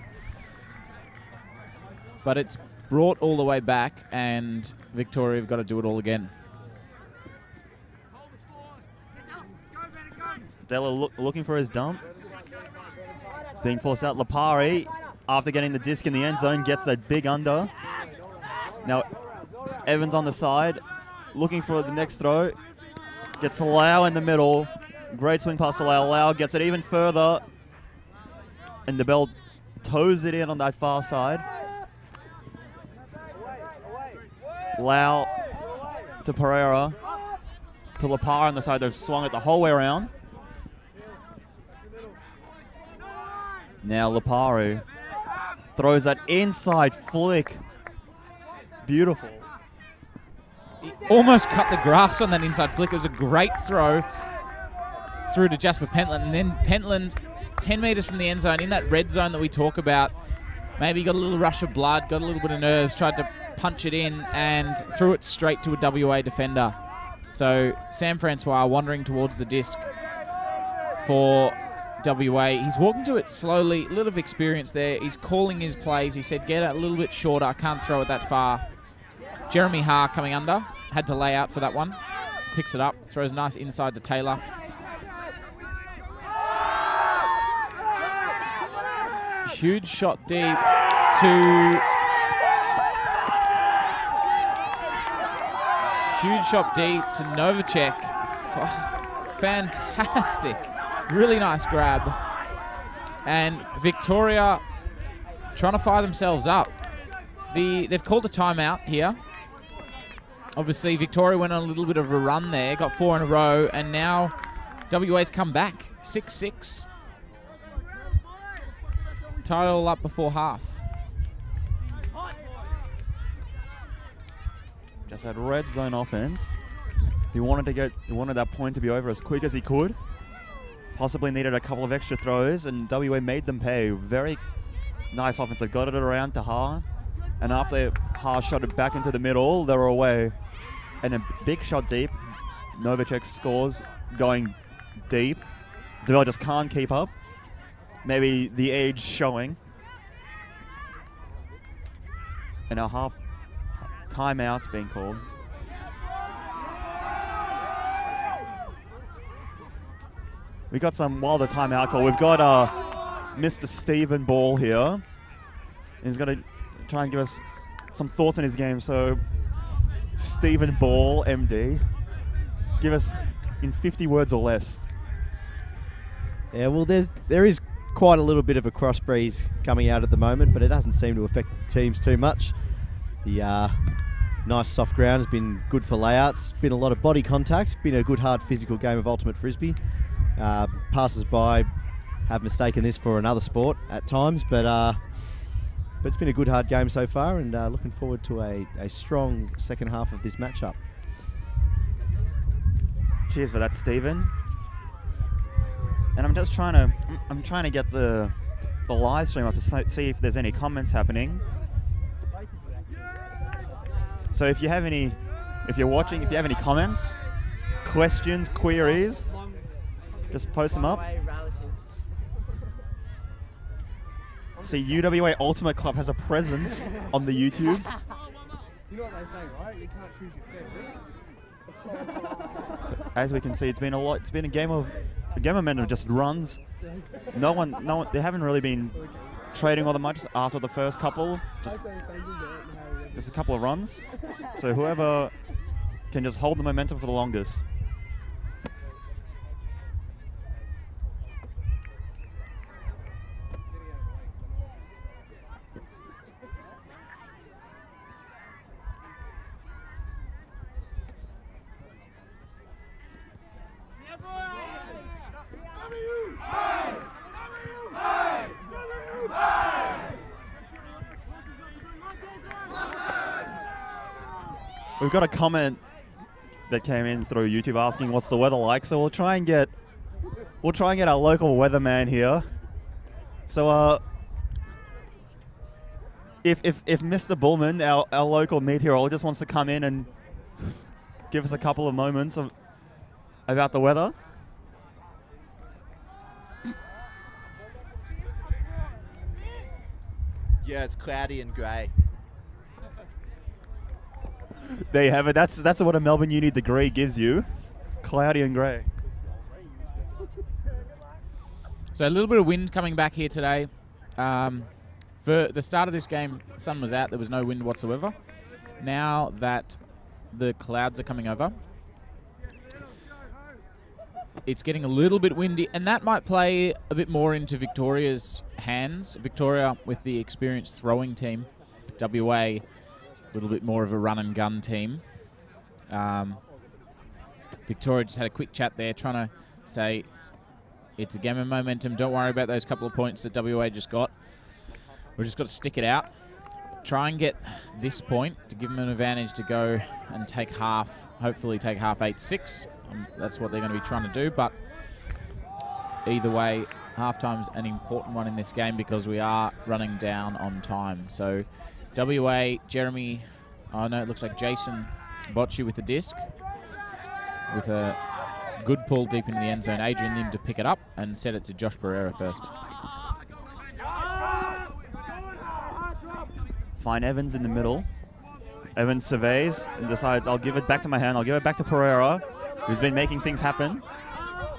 but it's brought all the way back, and Victoria have got to do it all again. Della looking for his dump. Being forced out. Lipari, after getting the disc in the end zone, gets that big under. Now, Evans on the side, looking for the next throw. Gets Lau in the middle. Great swing pass to Lau. Lau gets it even further. And DeBell toes it in on that far side. Lau to Pereira. To Lipari on the side. They've swung it the whole way around. Now Lipari throws that inside flick. Beautiful. He almost cut the grass on that inside flick. It was a great throw through to Jasper Pentland. And then Pentland, 10 metres from the end zone, in that red zone that we talk about, maybe got a little rush of blood, got a little bit of nerves, tried to punch it in and threw it straight to a WA defender. So Sam Francois wandering towards the disc for WA. He's walking to it slowly, a little of experience there. He's calling his plays. He said, get it a little bit shorter. I can't throw it that far. Jeremy Ha coming under. Had to lay out for that one. Picks it up. Throws nice inside to Taylor. Huge shot deep to... Huge shot deep to Novacek. Fantastic. Really nice grab. And Victoria trying to fire themselves up. They've called a timeout here. Obviously, Victoria went on a little bit of a run there, got 4 in a row, and now WA's come back. 6-6. Tied it all up before half. Just had red zone offense. He wanted that point to be over as quick as he could. Possibly needed a couple of extra throws, and WA made them pay. Very nice offense. They got it around to Ha, and after Ha shot it back into the middle, they were away. And a big shot deep. Novacek scores going deep. DeBell just can't keep up. Maybe the age showing. And our half timeout's being called. We got some, while the timeout call, we've got Mr. Stephen Ball here. He's going to try and give us some thoughts on his game. So, Stephen Ball, MD, give us in 50 words or less. Yeah, well, there is quite a little bit of a cross breeze coming out at the moment, but it doesn't seem to affect the teams too much. The nice soft ground has been good for layouts. Been a lot of body contact. Been a good hard physical game of ultimate frisbee. Passers-by have mistaken this for another sport at times, but it's been a good hard game so far, and looking forward to a strong second half of this matchup. Cheers for that, Stephen. And I'm just trying to get the live stream up to see if there's any comments happening. So if you're watching, if you have any comments, questions, queries, just post them up. See, UWA Ultimate Club has a presence on the YouTube. You know what they say, right? You can't choose your favorite. So, as we can see, it's been a game of momentum, just runs. No one. They haven't really been trading all that much after the first couple. Just a couple of runs. So whoever can just hold the momentum for the longest. we've got a comment that came in through YouTube asking what's the weather like. So we'll try and get our local weatherman here. So if Mr. Bullman, our local meteorologist, wants to come in and give us a couple of moments about the weather. Yeah, it's cloudy and grey. There you have it. That's what a Melbourne Uni degree gives you. Cloudy and grey. So a little bit of wind coming back here today. For the start of this game, the sun was out. There was no wind whatsoever. Now that the clouds are coming over, it's getting a little bit windy, and that might play a bit more into Victoria's hands. Victoria with the experienced throwing team. WA, a little bit more of a run-and-gun team. Victoria just had a quick chat there trying to say it's a game of momentum. Don't worry about those couple of points that WA just got. We've just got to stick it out. Try and get this point to give them an advantage to go and take half, hopefully take half 8-6. That's what they're going to be trying to do, but either way, halftime's an important one in this game because we are running down on time. So WA, Jeremy, oh no, it looks like Jason Bocci with the disc, with a good pull deep into the end zone. Adrian Lim to pick it up and set it to Josh Pereira first. Fine Evans in the middle. Evans surveys and decides, I'll give it back to my hand. I'll give it back to Pereira, who's been making things happen.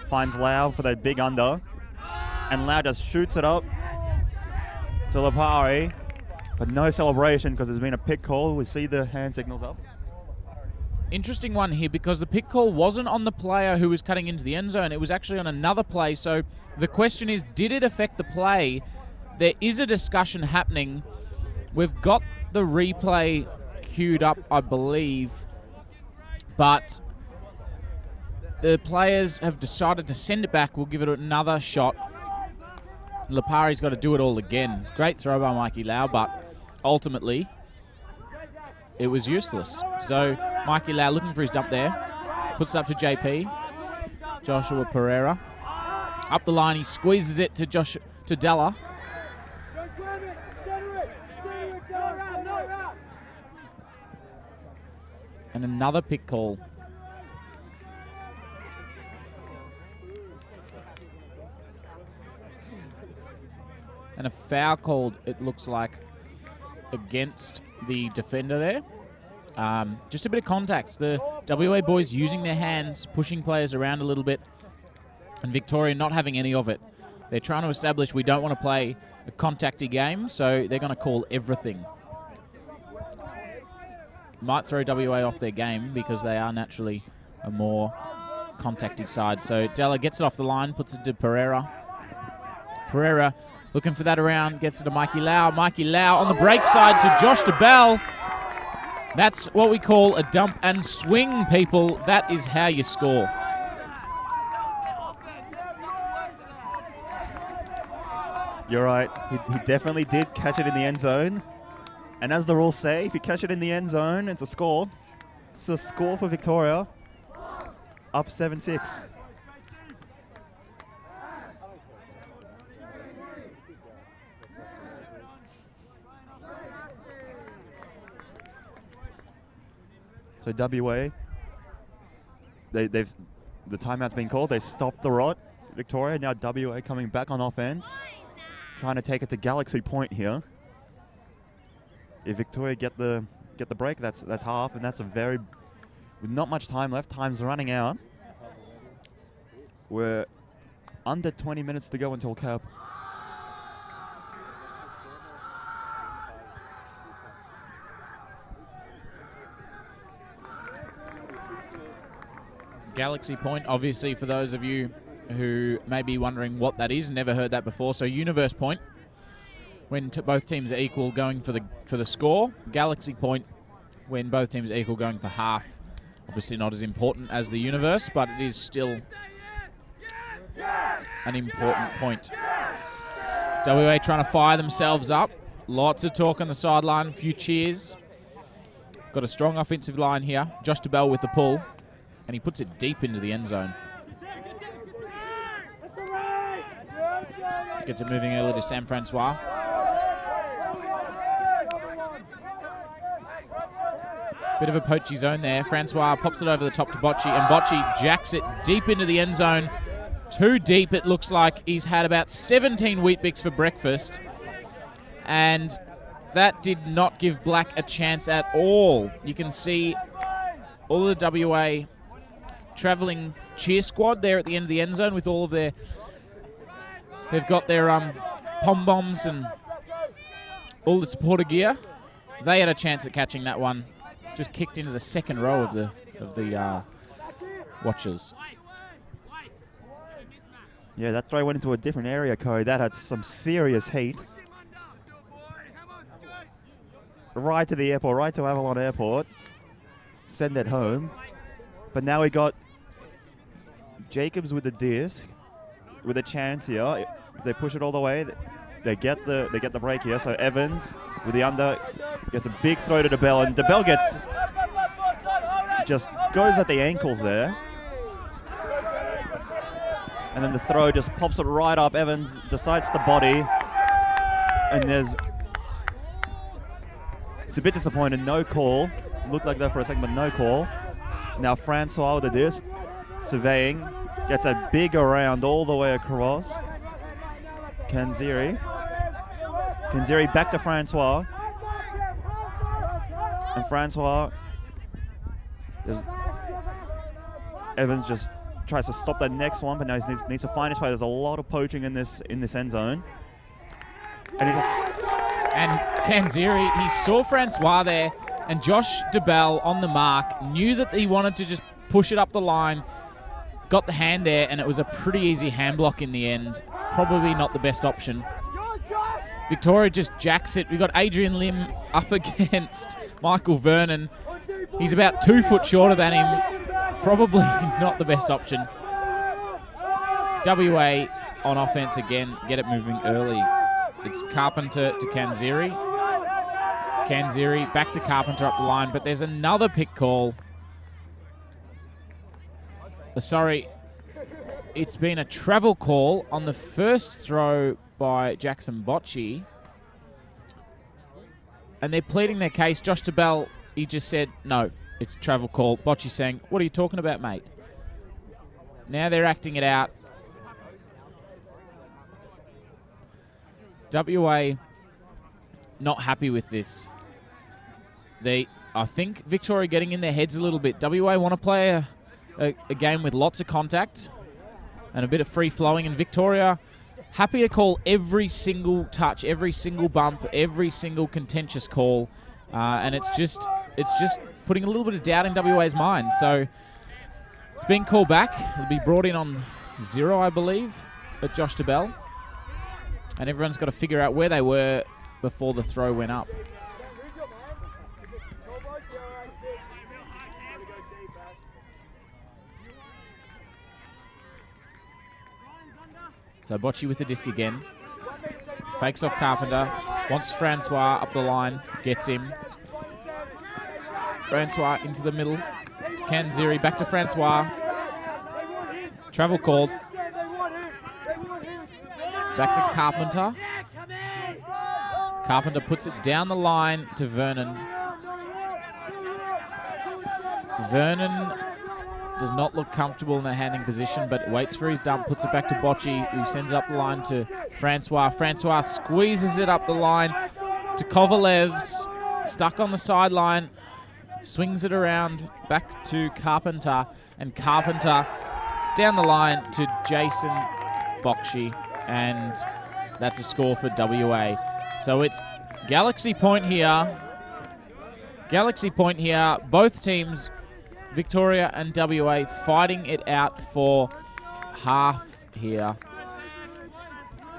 Finds Lau for that big under. And Lau just shoots it up to Lipari. But no celebration because there's been a pick call. We see the hand signals up. Interesting one here because the pick call wasn't on the player who was cutting into the end zone. It was actually on another play. So the question is, did it affect the play? There is a discussion happening. We've got the replay queued up, I believe, but the players have decided to send it back. We'll give it another shot. Lipari's got to do it all again. Great throw by Mikey Lau, but ultimately it was useless. So Mikey Lau looking for his dump there. Puts it up to JP. Joshua Pereira. Up the line, he squeezes it to Della. And another pick call. And a foul called, it looks like, against the defender there. Just a bit of contact. The WA boys using their hands, pushing players around a little bit, and Victoria not having any of it. They're trying to establish we don't want to play a contacty game, so they're going to call everything. Might throw WA off their game because they are naturally a more contacty side. So Della gets it off the line, puts it to Pereira. Pereira looking for that around, gets it to Mikey Lau. Mikey Lau on the break side to Josh DeBell. That's what we call a dump and swing, people. That is how you score. You're right. He definitely did catch it in the end zone. And as the rules say, if you catch it in the end zone, it's a score. It's a score for Victoria. Up 7-6. So WA, the timeout's been called. They stopped the rot. Victoria, now WA coming back on offense. Trying to take it to Galaxy Point here. If Victoria get the break, that's half, and that's a very, with not much time left. Time's running out. We're under 20 minutes to go until cap. Galaxy Point, obviously, for those of you who may be wondering what that is, never heard that before. So Universe Point, when both teams are equal going for the score. Galaxy Point, when both teams are equal going for half. Obviously not as important as the Universe, but it is still an important point. WA trying to fire themselves up. Lots of talk on the sideline, a few cheers. got a strong offensive line here. Josh DeBell with the pull, and he puts it deep into the end zone. Gets it moving early to Sam Francois. Bit of a poachy zone there. Francois pops it over the top to Bocci, and Bocci jacks it deep into the end zone. Too deep, it looks like. He's had about 17 Weet-Bix for breakfast. And that did not give Black a chance at all. You can see all of the WA travelling cheer squad there at the end of the end zone with all of their... They've got their pom-boms and all the supporter gear. They had a chance at catching that one. Just kicked into the second row of the watchers. Yeah, that throw went into a different area, Cody. That had some serious heat. Right to the airport, right to Avalon Airport. Send it home. But now we got Jacobs with the disc, with a chance here. If they push it all the way, they get the break here. So Evans with the under gets a big throw to DeBell, and DeBell just goes at the ankles there. And then the throw just pops it right up. Evans decides to body, and it's a bit disappointed. No call. Looked like that for a second, but no call. Now Francois with the disc, surveying, gets a big around all the way across. Kanziri back to Francois. And Francois, Evans just tries to stop that next one, but now he needs to find his way. There's a lot of poaching in this end zone. And Kanziri, he saw Francois there, and Josh DeBell on the mark, knew that he wanted to just push it up the line, got the hand there, and it was a pretty easy hand block in the end. Probably not the best option. Victoria just jacks it. We've got Adrian Lim up against Michael Vernon. He's about 2 foot shorter than him. Probably not the best option. WA on offense again, get it moving early. It's Carpenter to Kanziri. Kanziri back to Carpenter up the line, but there's another pick call. Sorry, it's been a travel call on the first throw by Jackson Bocci. And they're pleading their case. Josh DeBell, he just said, no, it's a travel call. Bocci saying, what are you talking about, mate? Now they're acting it out. WA not happy with this. I think Victoria getting in their heads a little bit. WA want to play a game with lots of contact and a bit of free flowing, and Victoria happy to call every single touch, every single bump, every single contentious call, and it's just putting a little bit of doubt in WA's mind. So it's been called back. It'll be brought in on 0, I believe, at Josh DeBell, and everyone's got to figure out where they were before the throw went up. So Bocci with the disc again. Fakes off Carpenter. Wants Francois up the line. Gets him. Francois into the middle. To Kanziri. Back to Francois. Travel called. Back to Carpenter. Carpenter puts it down the line to Vernon. Vernon does not look comfortable in the handing position, but waits for his dump, puts it back to Bocci, who sends it up the line to Francois. Francois squeezes it up the line to Kovalevs, stuck on the sideline, swings it around back to Carpenter, and Carpenter down the line to Jason Bocci, and that's a score for WA. So it's Galaxy point here. Galaxy point here. Both teams, Victoria and WA, fighting it out for half here.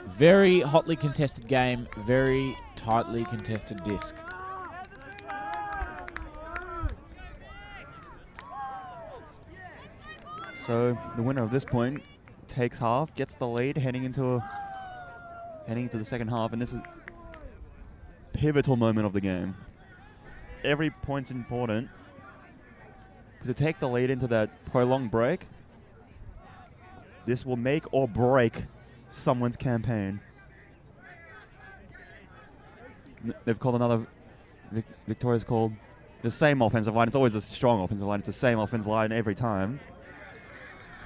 Very hotly contested game, very tightly contested disc. So the winner of this point takes half, gets the lead, heading into the second half, and this is a pivotal moment of the game. every point's important. To take the lead into that prolonged break, this will make or break someone's campaign. They've called another, Victoria's called the same offensive line. It's always a strong offensive line. It's the same offensive line every time.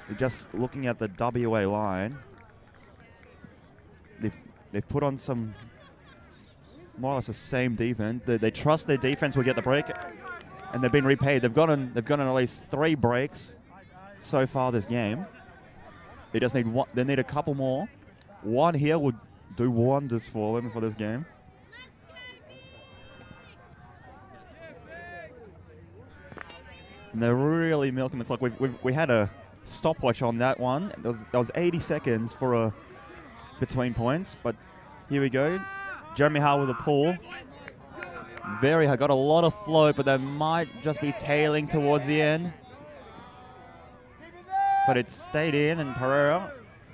They're just looking at the WA line. They've put on some more or less the same defense. They trust their defense will get the break, and they've been repaid. They've gotten at least 3 breaks so far this game. They just need one. They need a couple more. One here would do wonders for them for this game. And they're really milking the clock. We had a stopwatch on that one. That was 80 seconds for a between points, but here we go. Jeremy Hart with a pull. Very hard. Got a lot of float, but they might just be tailing towards the end. But it stayed in, and Pereira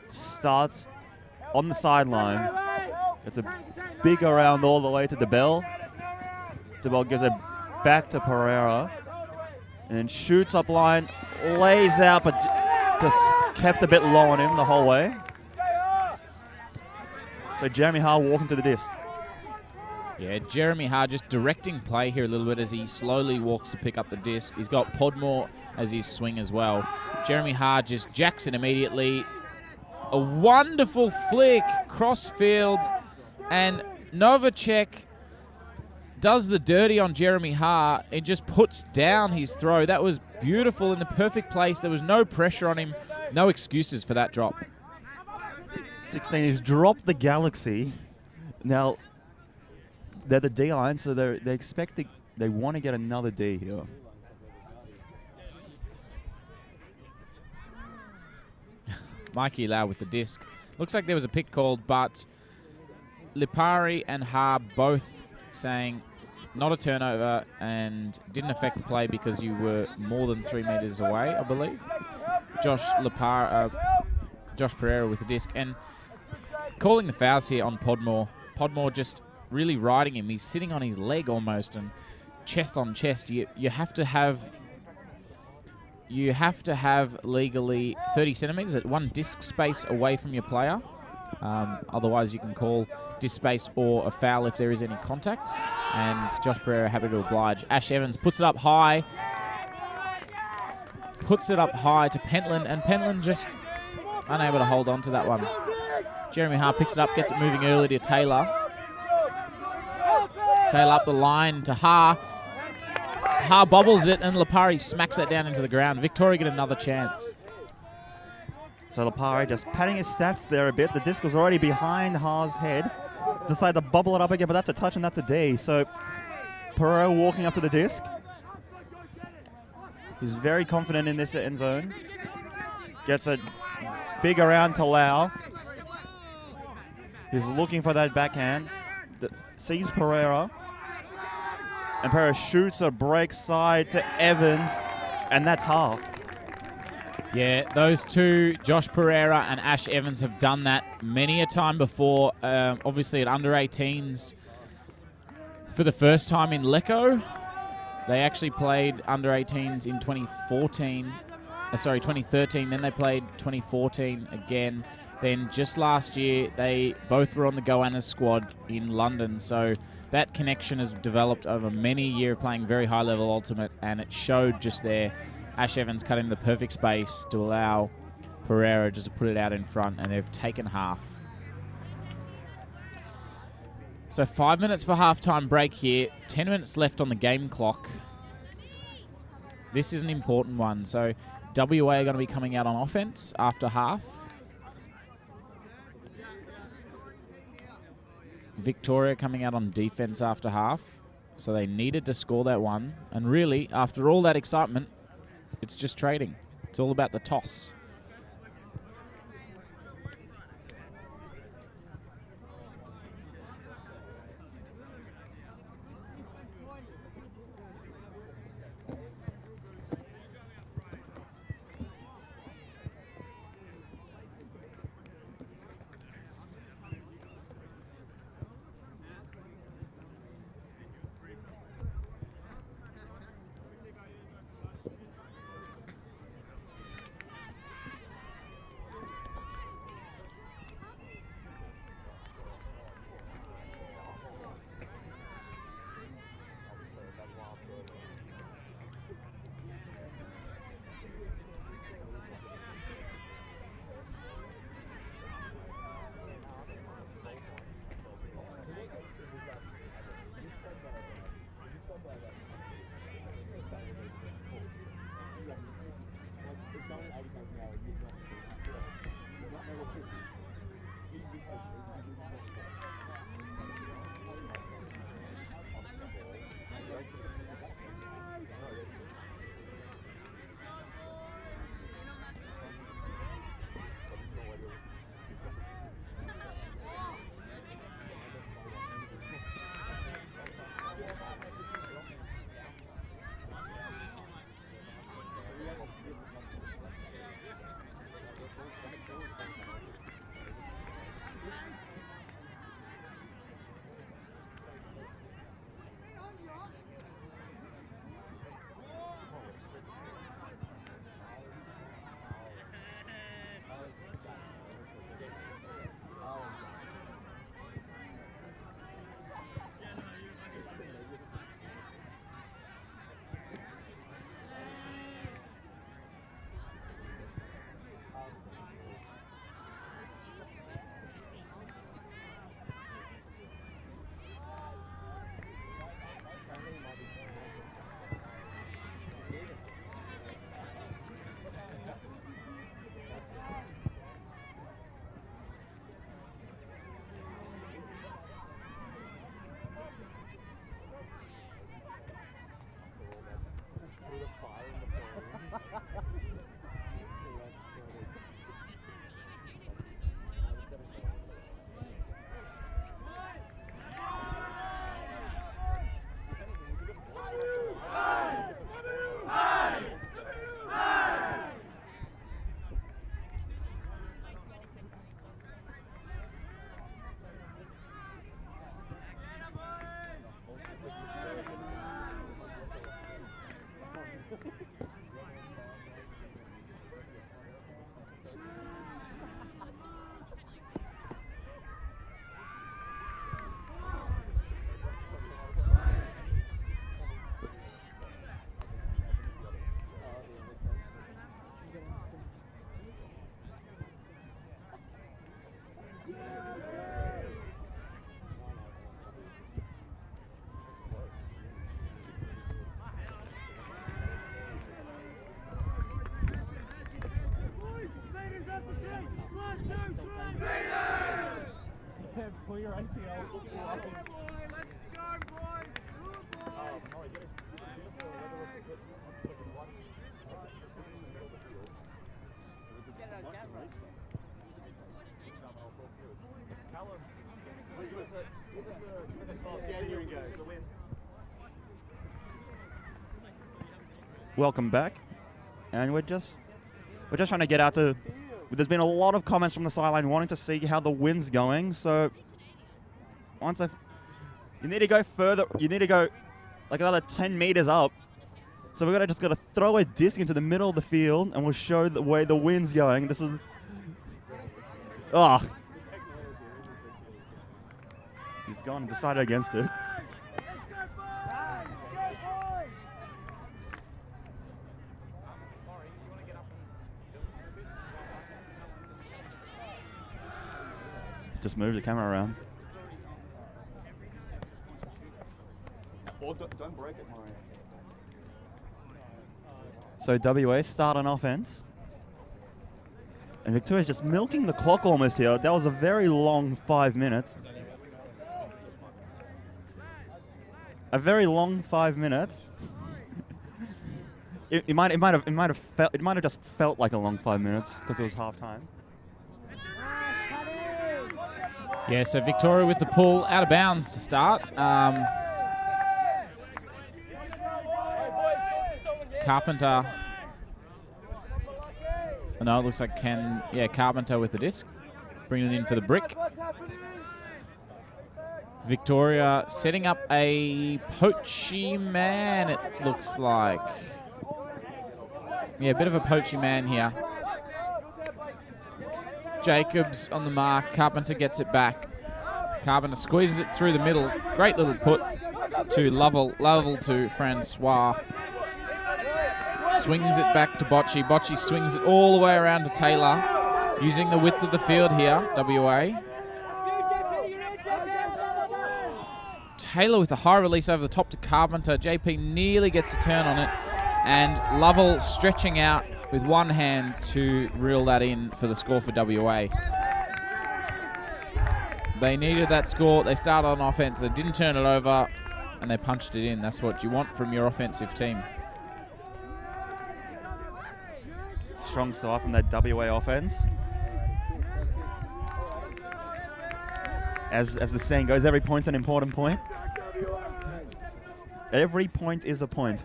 starts on the sideline. It's a big around all the way to DeBell. DeBell gives it back to Pereira. And then shoots up line, lays out, but just kept a bit low on him the whole way. So Jeremy Hart walking to the disc. Yeah, Jeremy Hart just directing play here a little bit as he slowly walks to pick up the disc. He's got Podmore as his swing as well. Jeremy Hart just jacks it immediately. A wonderful flick, crossfield, and Novacek does the dirty on Jeremy Hart. It just puts down his throw. That was beautiful in the perfect place. There was no pressure on him. No excuses for that drop. 16, he's dropped the Galaxy. Now, they're the D line, so they want to get another D here. Mikey Lau with the disc. Looks like there was a pick called, but Lipari and Ha both saying not a turnover and didn't affect the play because you were more than 3 meters away, I believe. Josh Pereira with the disc and calling the fouls here on Podmore. Podmore just really riding him. He's sitting on his leg almost and chest on chest. You have to have legally 30 centimeters at one disc space away from your player. Otherwise, you can call disc space or a foul if there is any contact. And Josh Pereira happy to oblige. Ash Evans puts it up high. Puts it up high to Pentland, and Pentland just unable to hold on to that one. Jeremy Hart picks it up, gets it moving early to Taylor. Taylor up the line to Ha. Ha bobbles it, and Lipari smacks that down into the ground. Victoria get another chance. So Lipari just padding his stats there a bit. The disc was already behind Ha's head. Decided to bubble it up again, but that's a touch and that's a D. So Pereira walking up to the disc. He's very confident in this end zone. Gets a big around to Lau. He's looking for that backhand. Sees Pereira. And Pereira shoots a break side to Evans. And that's half. Yeah, those two, Josh Pereira and Ash Evans, have done that many a time before. Obviously at under 18s for the first time in Lecco. They actually played under 18s in 2013. Then they played 2014 again. Then just last year, they both were on the Goannas squad in London. So that connection has developed over many years playing very high-level Ultimate, and it showed just there. Ash Evans cut in the perfect space to allow Pereira just to put it out in front, and they've taken half. So 5 minutes for halftime break here. 10 minutes left on the game clock. This is an important one. So WA are going to be coming out on offense after half. Victoria coming out on defense after half. So they needed to score that one. And really, after all that excitement, it's just trading. It's all about the toss. Welcome back, and we're just trying to get out to. There's been a lot of comments from the sideline wanting to see how the wind's going. So you need to go further. You need to go like another 10 meters up. So we're just gonna throw a disc into the middle of the field, and we'll show the way the wind's going. This is he's gone and decided against it. Just move the camera around. Don't break it, Mario. So WA start on offense. And Victoria's just milking the clock almost here. That was a very long 5 minutes. A very long 5 minutes. It might have just felt like a long 5 minutes because it was half time. Yeah, so Victoria with the pull out of bounds to start. Carpenter. No, it looks like Carpenter with the disc. Bringing it in for the brick. Victoria setting up a poachy man, it looks like. Yeah, a bit of a poachy man here. Jacobs on the mark. Carpenter gets it back. Carpenter squeezes it through the middle. Great little put to Lovell to Francois. Swings it back to Bocci. Bocci swings it all the way around to Taylor. Using the width of the field here, WA. Taylor with a high release over the top to Carpenter. JP nearly gets a turn on it. And Lovell stretching out with one hand to reel that in for the score for WA. They needed that score. They started on offense. They didn't turn it over, and they punched it in. That's what you want from your offensive team. Strong side from that WA offense. As the saying goes, every point's an important point. Every point is a point.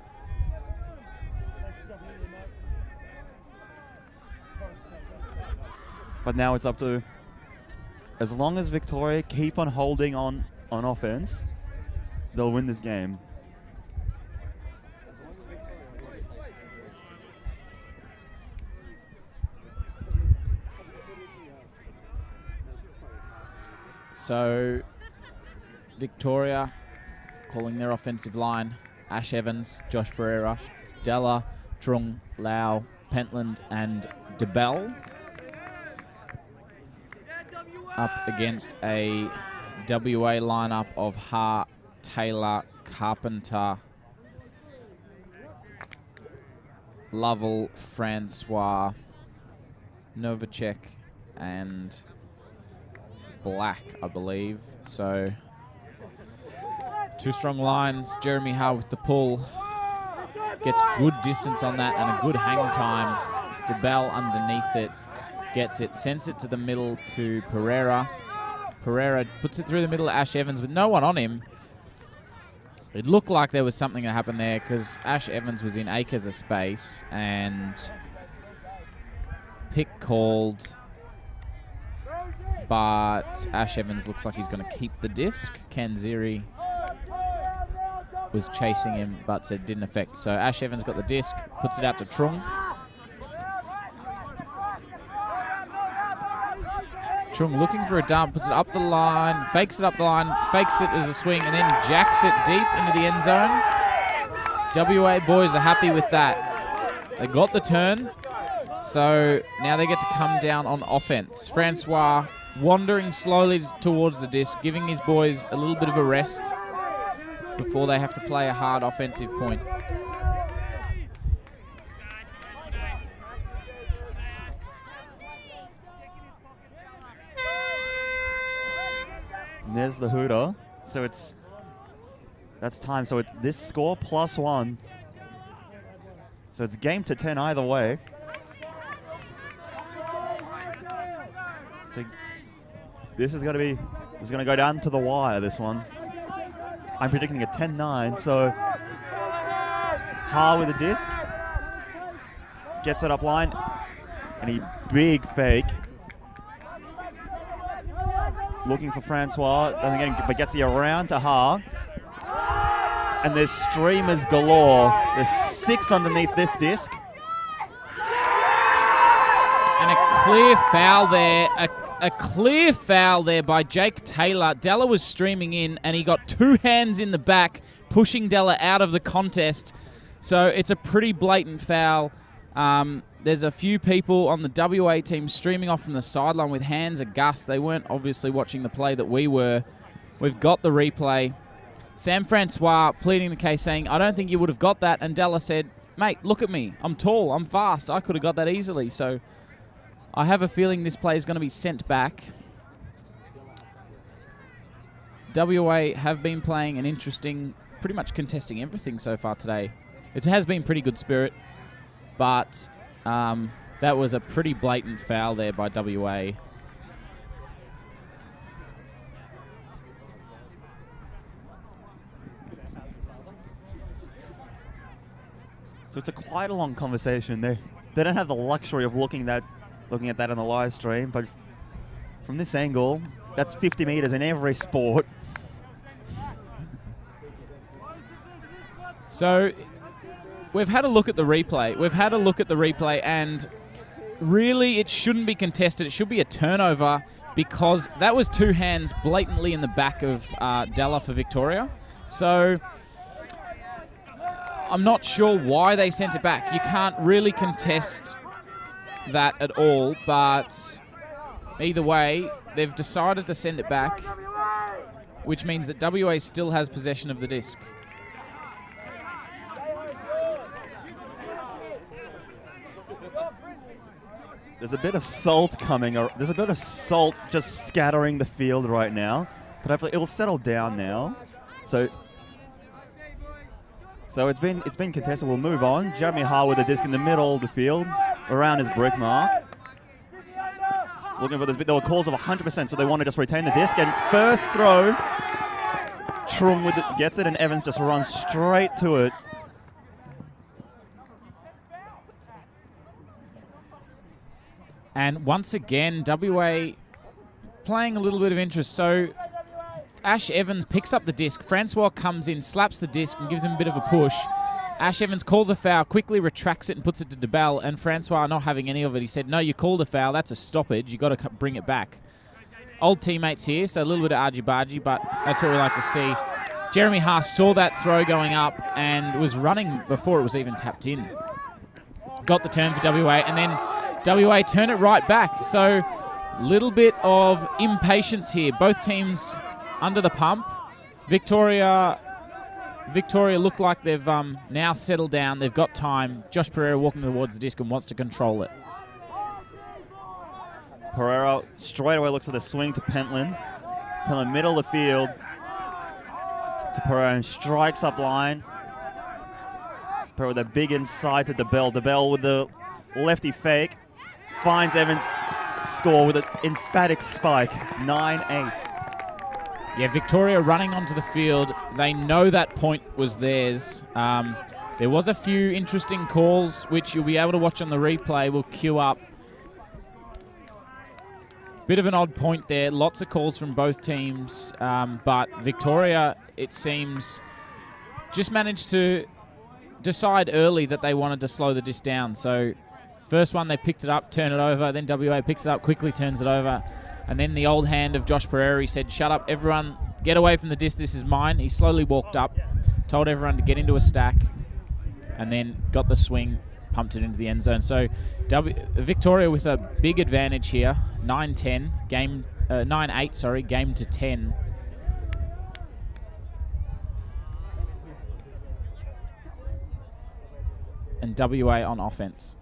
But now it's up to, as long as Victoria keep on holding on offense, they'll win this game. So, Victoria calling their offensive line. Ash Evans, Josh Pereira, Della, Trung, Lau, Pentland and DeBell. Up against a WA lineup of Hart, Taylor, Carpenter, Lovell, Francois, Novacek and Black, I believe. So, two strong lines. Jeremy Howe with the pull. Gets good distance on that and a good hang time. DeBell underneath it. Gets it, sends it to the middle to Pereira. Pereira puts it through the middle to Ash Evans with no one on him. It looked like there was something that happened there because Ash Evans was in acres of space and pick called, but Ash Evans looks like he's going to keep the disc. Kanziri was chasing him but said it didn't affect. So Ash Evans got the disc, puts it out to Trung. Trung looking for a dump, puts it up the line, fakes it up the line, fakes it as a swing, and then jacks it deep into the end zone. WA boys are happy with that. They got the turn, so now they get to come down on offense. Francois wandering slowly towards the disc, giving his boys a little bit of a rest before they have to play a hard offensive point. And there's the hooter. So that's time. So it's this score +1. So it's game to 10 either way. So this is going to go down to the wire, this one. I'm predicting a 10-9. So Ha with a disc. Gets it up line. And he big fake. Looking for Francois. Doesn't get him, but gets the around to Ha. And there's streamers galore. There's 6 underneath this disc. And a clear foul there. A clear foul there by Jake Taylor. Della was streaming in, and he got 2 hands in the back, pushing Della out of the contest. So it's a pretty blatant foul. There's a few people on the WA team streaming off from the sideline with hands aghast. They weren't obviously watching the play that we were. We've got the replay. Sam Francois pleading the case, saying, I don't think you would have got that. And Della said, mate, look at me. I'm tall. I'm fast. I could have got that easily. So I have a feeling this play is going to be sent back. WA have been playing an interesting, pretty much contesting everything so far today. It has been pretty good spirit, but that was a pretty blatant foul there by WA. So it's quite a long conversation. They don't have the luxury of looking at that on the live stream, but from this angle, that's 50 meters in every sport. So we've had a look at the replay. And really it shouldn't be contested. It should be a turnover because that was 2 hands blatantly in the back of Della for Victoria. So I'm not sure why they sent it back. You can't really contest that at all, but either way, they've decided to send it back, which means that WA still has possession of the disc. There's a bit of salt coming. There's a bit of salt just scattering the field right now, but hopefully it'll settle down now. So it's been contested. We'll move on. Jeremy Ha with the disc in the middle of the field, around his brick mark. Looking for this bit. There were calls of 100%, so they want to just retain the disc. And first throw, Trung with it gets it, and Evans just runs straight to it. And once again, WA playing a little bit of interest. So Ash Evans picks up the disc. Francois comes in, slaps the disc, and gives him a bit of a push. Ash Evans calls a foul, quickly retracts it and puts it to DeBell. And Francois, not having any of it, he said, no, you called a foul. That's a stoppage. You got to bring it back. Old teammates here, so a little bit of argy-bargy, but that's what we like to see. Jeremy Haas saw that throw going up and was running before it was even tapped in. Got the turn for WA, and then WA turn it right back. So little bit of impatience here. Both teams under the pump. Victoria look like they've now settled down. They've got time. Josh Pereira walking towards the disc and wants to control it. Pereira straight away looks at the swing to Pentland. Pentland middle of the field to Pereira and strikes up line. Pereira with a big inside to DeBell. DeBell with the lefty fake. Finds Evans, score with an emphatic spike, 9-8. Yeah, Victoria running onto the field. They know that point was theirs. There was a few interesting calls, which you'll be able to watch on the replay. We'll queue up. Bit of an odd point there. Lots of calls from both teams. But Victoria, it seems, just managed to decide early that they wanted to slow the disc down. So first one, they picked it up, turn it over. Then WA picks it up, quickly turns it over. And then the old hand of Josh Pereira, he said, shut up, everyone, get away from the disc, this is mine. He slowly walked up, told everyone to get into a stack, and then got the swing, pumped it into the end zone. So Victoria with a big advantage here, 9-10, 9-8, game to 10. And WA on offense.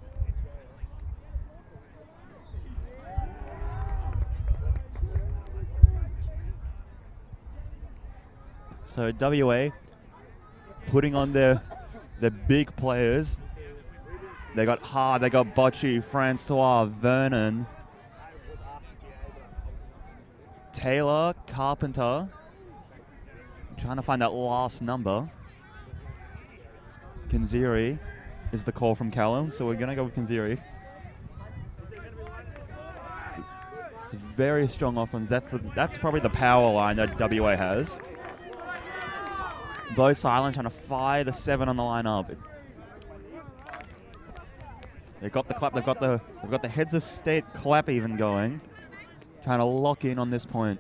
So WA putting on their big players. They got Hard, they got Bocci, Francois, Vernon, Taylor, Carpenter. Trying to find that last number. Kanziri is the call from Callum, so we're going to go with Kanziri. It's a very strong offense. That's probably the power line that WA has. Bo Silent trying to fire the 7 on the line up. They've got the clap. They've got the heads of state clap even going. Trying to lock in on this point.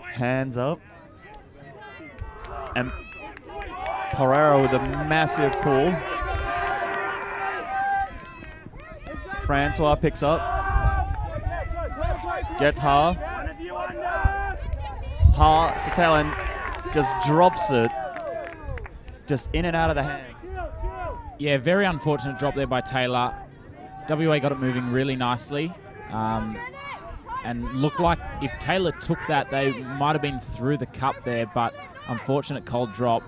Hands up. And Pereira with a massive pull. Francois picks up. Gets Ha. Ha to tail and just drops it. Just in and out of the hands. Yeah, very unfortunate drop there by Taylor. WA got it moving really nicely. And looked like if Taylor took that, they might have been through the cup there, but unfortunate cold drop.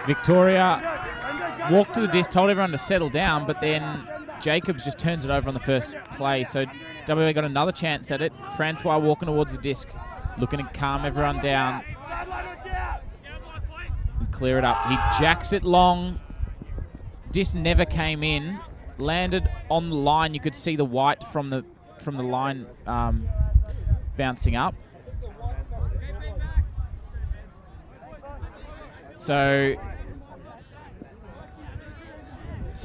Victoria walked to the disc, told everyone to settle down, but then Jacobs just turns it over on the first play. So WA got another chance at it. Francois walking towards the disc, looking to calm everyone down and clear it up. He jacks it long. Disc never came in. Landed on the line. You could see the white from the line bouncing up. So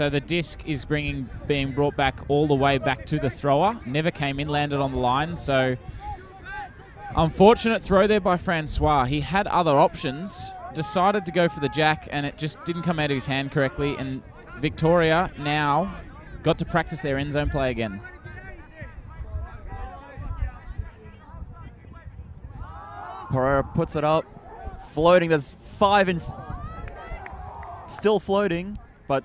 the disc is being brought back all the way back to the thrower. Never came in, landed on the line. So unfortunate throw there by Francois. He had other options, decided to go for the jack, and it just didn't come out of his hand correctly. And Victoria now got to practice their end zone play again. Pereira puts it up, floating. There's 5 in, still floating, but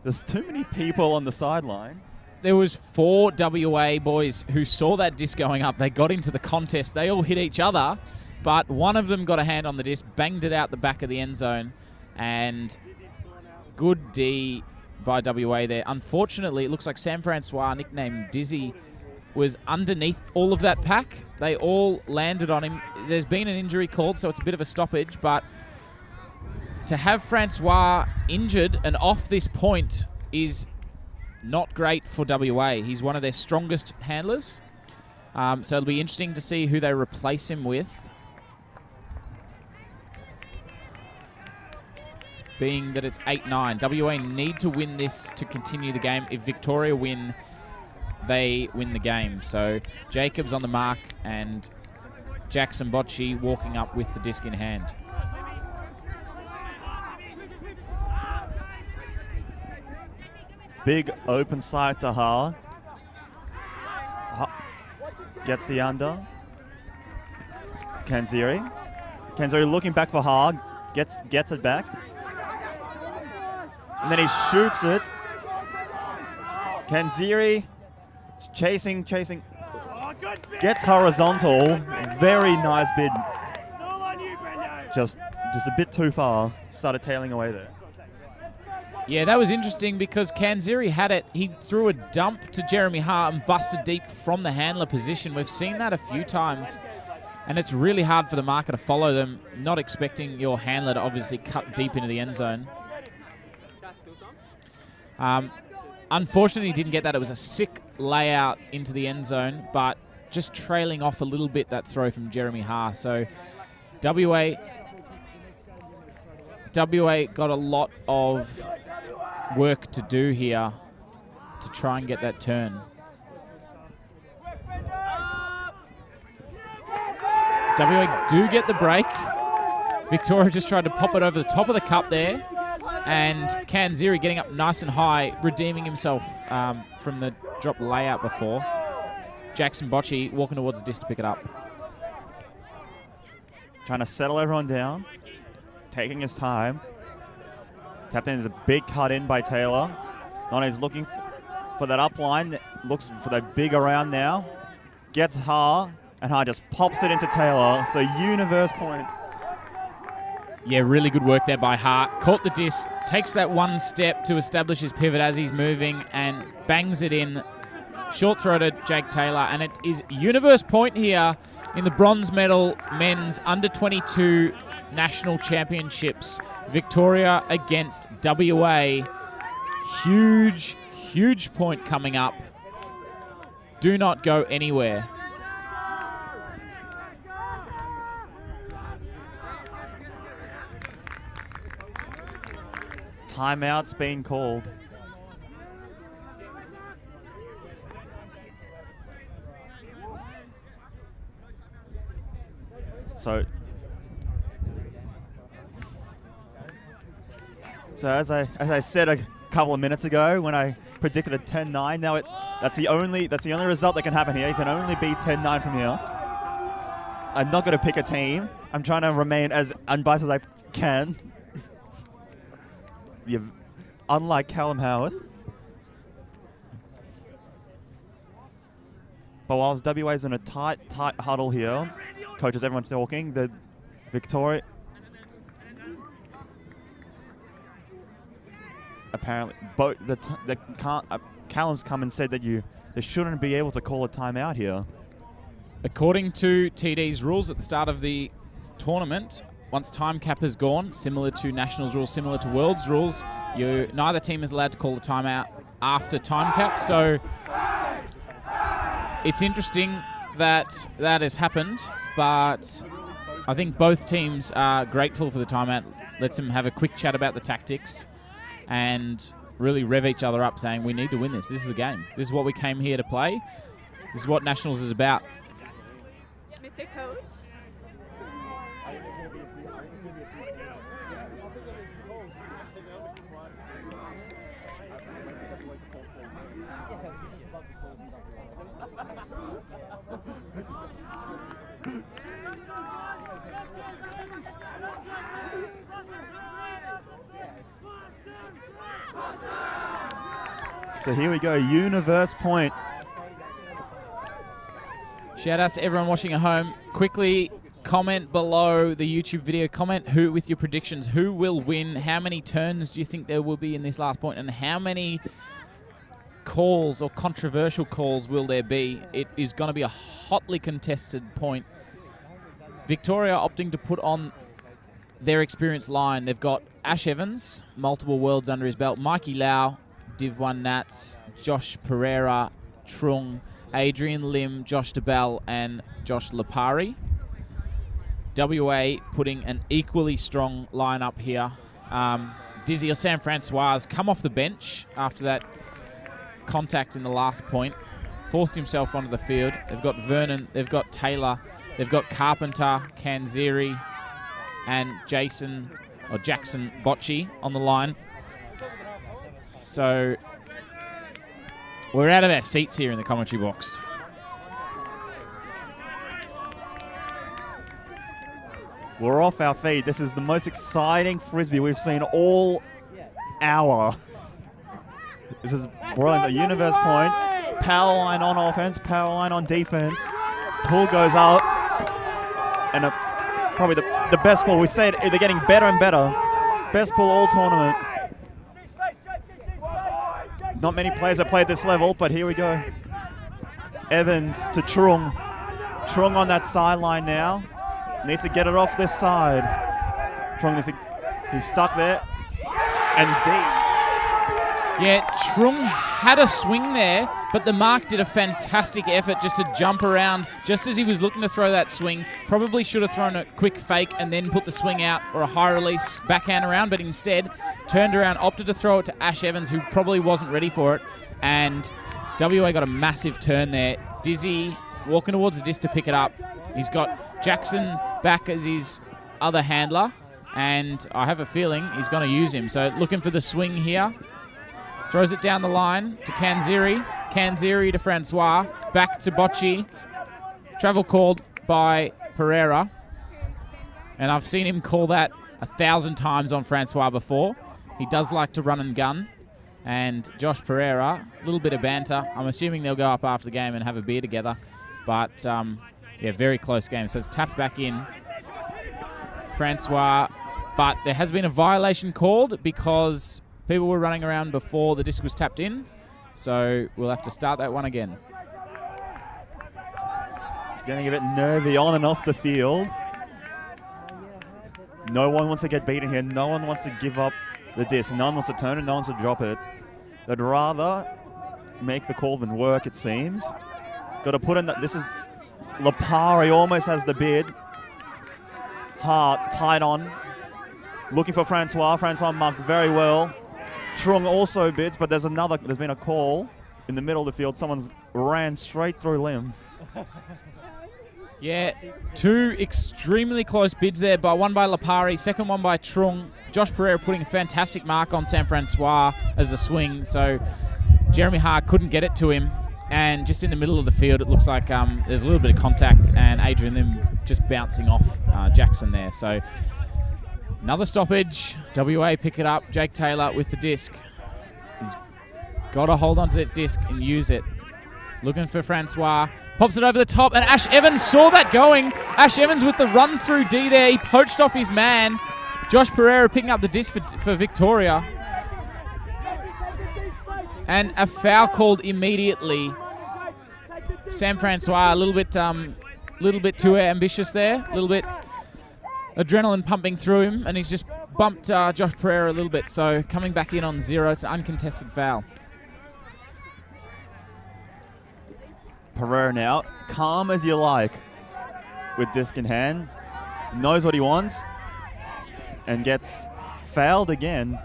there's too many people on the sideline. There was 4 WA boys who saw that disc going up. They got into the contest. They all hit each other, but one of them got a hand on the disc, banged it out the back of the end zone, and good D by WA there. Unfortunately, it looks like Sam Francois, nicknamed Dizzy, was underneath all of that pack. They all landed on him. There's been an injury called, so it's a bit of a stoppage, but to have Francois injured and off this point is not great for WA. He's one of their strongest handlers. So it'll be interesting to see who they replace him with. Being that it's 8-9. WA need to win this to continue the game. If Victoria win, they win the game. So Jacobs on the mark and Jackson Bocci walking up with the disc in hand. Big open side to Ha. Gets the under. Kanziri. Kanziri looking back for Ha. Gets it back. And then he shoots it. Kanziri chasing. Gets horizontal. Very nice bid. Just a bit too far. Started tailing away there. Yeah, that was interesting because Kanziri had it. He threw a dump to Jeremy Hart and busted deep from the handler position. We've seen that a few times, and it's really hard for the marker to follow them, not expecting your handler to obviously cut deep into the end zone. Unfortunately, he didn't get that. It was a sick layout into the end zone, but just trailing off a little bit that throw from Jeremy Hart. So WA got a lot of work to do here to try and get that turn. WA do get the break. Victoria just tried to pop it over the top of the cup there, and Kanziri getting up nice and high, redeeming himself from the drop layout before. Jackson Bocci walking towards the disc to pick it up. Trying to settle everyone down, taking his time. Tapped in is a big cut in by Taylor. None's looking for that up line. Looks for that big around now. Gets Ha. And Hart just pops it into Taylor. So universe point. Yeah, really good work there by Hart. Caught the disc, takes that one step to establish his pivot as he's moving and bangs it in. Short throw to Jake Taylor. And it is universe point here in the bronze medal men's under-22 national championships. Victoria against WA. Huge, huge point coming up. Do not go anywhere. Timeout's being called. So as I said a couple of minutes ago when I predicted a 10-9, now that's the only result that can happen here. You can only beat 10-9 from here. I'm not going to pick a team. I'm trying to remain as unbiased as I can. Unlike Callum Howarth. But whilst WA's in a tight huddle here, coaches, everyone's talking, the Victoria... Apparently, Callum's come and said that they shouldn't be able to call a timeout here. According to TD's rules at the start of the tournament, once time cap is gone, similar to Nationals rules, similar to World's rules, neither team is allowed to call a timeout after time cap. So it's interesting that has happened, but I think both teams are grateful for the timeout. Lets them have a quick chat about the tactics and really rev each other up, saying we need to win this. This is the game. This is what we came here to play. This is what Nationals is about. Mr. Coach. So here we go, universe point. Shout outs to everyone watching at home. Quickly comment below the YouTube video. Comment with your predictions. Who will win? How many turns do you think there will be in this last point? And how many calls or controversial calls will there be? It is going to be a hotly contested point. Victoria opting to put on their experienced line. They've got Ash Evans, multiple worlds under his belt. Mikey Lau, Div 1 Nats, Josh Pereira, Trung, Adrian Lim, Josh DeBell, and Josh Lipari. WA putting an equally strong lineup here. Dizzy or Sam Francois come off the bench after that contact in the last point. Forced himself onto the field. They've got Vernon, they've got Taylor, they've got Carpenter, Kanziri, and Jackson Bocci on the line. So we're out of our seats here in the commentary box. We're off our feet. This is the most exciting Frisbee we've seen all hour. This is brilliant. A universe point. Power line on offense, power line on defense. Pull goes out. And probably the best pull. We say it, they're getting better and better. Best pull all tournament. Not many players have played this level, but here we go. Evans to Trung. Trung on that sideline now. Needs to get it off this side. Trung he's stuck there. And deep. Yeah, Trung had a swing there, but the mark did a fantastic effort just to jump around just as he was looking to throw that swing. Probably should have thrown a quick fake and then put the swing out or a high release backhand around, but instead turned around, opted to throw it to Ash Evans, who probably wasn't ready for it. And WA got a massive turn there. Dizzy walking towards the disc to pick it up. He's got Jackson back as his other handler, and I have a feeling he's going to use him. So looking for the swing here. Throws it down the line to Kanziri. Kanziri to Francois. Back to Bocci. Travel called by Pereira. And I've seen him call that 1,000 times on Francois before. He does like to run and gun. And Josh Pereira, a little bit of banter. I'm assuming they'll go up after the game and have a beer together. But Yeah, very close game. So it's tapped back in. Francois, but there has been a violation called because people were running around before the disc was tapped in. So we'll have to start that one again. It's getting a bit nervy on and off the field. No one wants to get beaten here. No one wants to give up the disc. No one wants to turn it. No one wants to drop it. They'd rather make the call than work, it seems. Got to put in that. This is Lipari almost has the bid. Hart tied on. Looking for Francois. Francois marked very well. Trung also bids, but there's been a call in the middle of the field. Someone's ran straight through Lim. Yeah, two extremely close bids there, but one by Lipari, second one by Trung. Josh Pereira putting a fantastic mark on Sam Francois as the swing, so Jeremy Hart couldn't get it to him. And just in the middle of the field, it looks like there's a little bit of contact, and Adrian Lim just bouncing off Jackson there. So another stoppage. WA pick it up. Jake Taylor with the disc. He's got to hold on to that disc and use it. Looking for Francois. Pops it over the top, and Ash Evans saw that going. Ash Evans with the run-through D there. He poached off his man. Josh Pereira picking up the disc for Victoria. And a foul called immediately. Sam Francois a little bit too ambitious there. A little bit adrenaline pumping through him, and he's just bumped Josh Pereira a little bit. So coming back in on 0, it's an uncontested foul. Pereira now, calm as you like, with disc in hand, knows what he wants, and gets fouled again.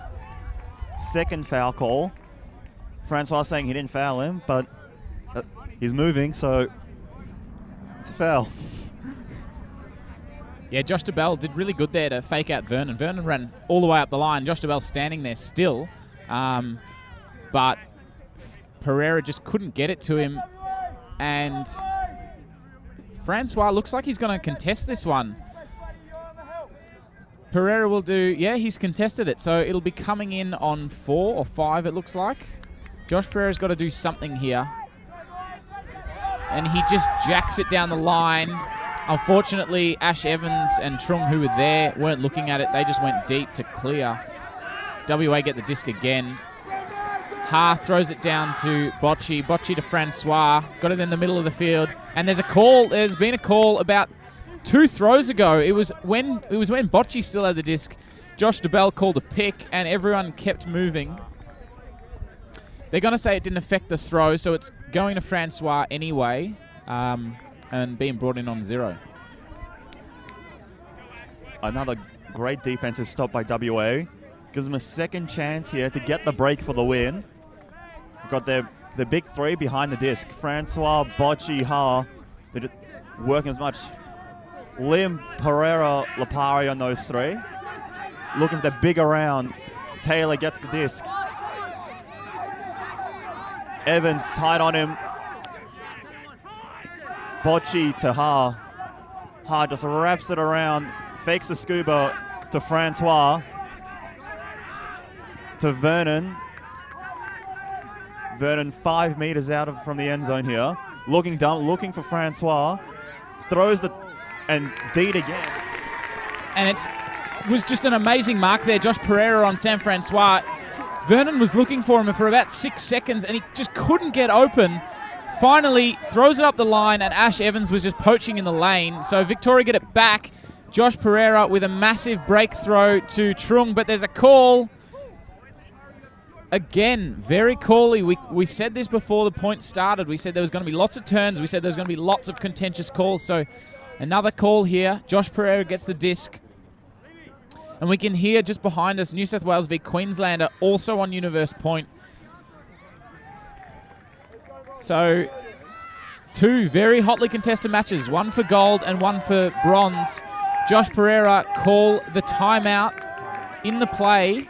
Second foul call. Francois saying he didn't foul him, but he's moving, so it's a foul. Yeah, Josh DeBell did really good there to fake out Vernon. Vernon ran all the way up the line. Josh DeBell standing there still, but Pereira just couldn't get it to him. And Francois looks like he's going to contest this one. Pereira will do, yeah, he's contested it. So it'll be coming in on 4 or 5, it looks like. Josh Pereira's got to do something here. And he just jacks it down the line. Unfortunately, Ash Evans and Trung, who were there, weren't looking at it. They just went deep to clear. WA get the disc again. Ha throws it down to Bocci. Bocci to Francois. Got it in the middle of the field. And there's a call. There's been a call about 2 throws ago. It was when Bocci still had the disc. Josh DeBell called a pick, and everyone kept moving. They're going to say it didn't affect the throw, so it's going to Francois anyway, and being brought in on 0. Another great defensive stop by WA. Gives them a second chance here to get the break for the win. We've got the big 3 behind the disc. Francois, Bocci, Ha. They're just working as much. Lim, Pereira, Lipari on those 3. Looking for the bigger round. Taylor gets the disc. Evans tied on him. Bocci to Ha. Ha just wraps it around. Fakes the scuba to Francois. To Vernon. Vernon 5 meters out from the end zone here. Looking dumb, looking for Francois. Throws the, and Deed again. And it was just an amazing mark there. Josh Pereira on Sam Francois. Vernon was looking for him for about 6 seconds, and he just couldn't get open. Finally, throws it up the line, and Ash Evans was just poaching in the lane. So Victoria get it back. Josh Pereira with a massive break throw to Trung, but there's a call. Again, very cally. We said this before the point started. We said there was going to be lots of turns. We said there was going to be lots of contentious calls. So another call here. Josh Pereira gets the disc. And we can hear just behind us, New South Wales v Queenslander, also on Universe Point. So 2 very hotly contested matches, 1 for gold and 1 for bronze. Josh Pereira call the timeout in the play.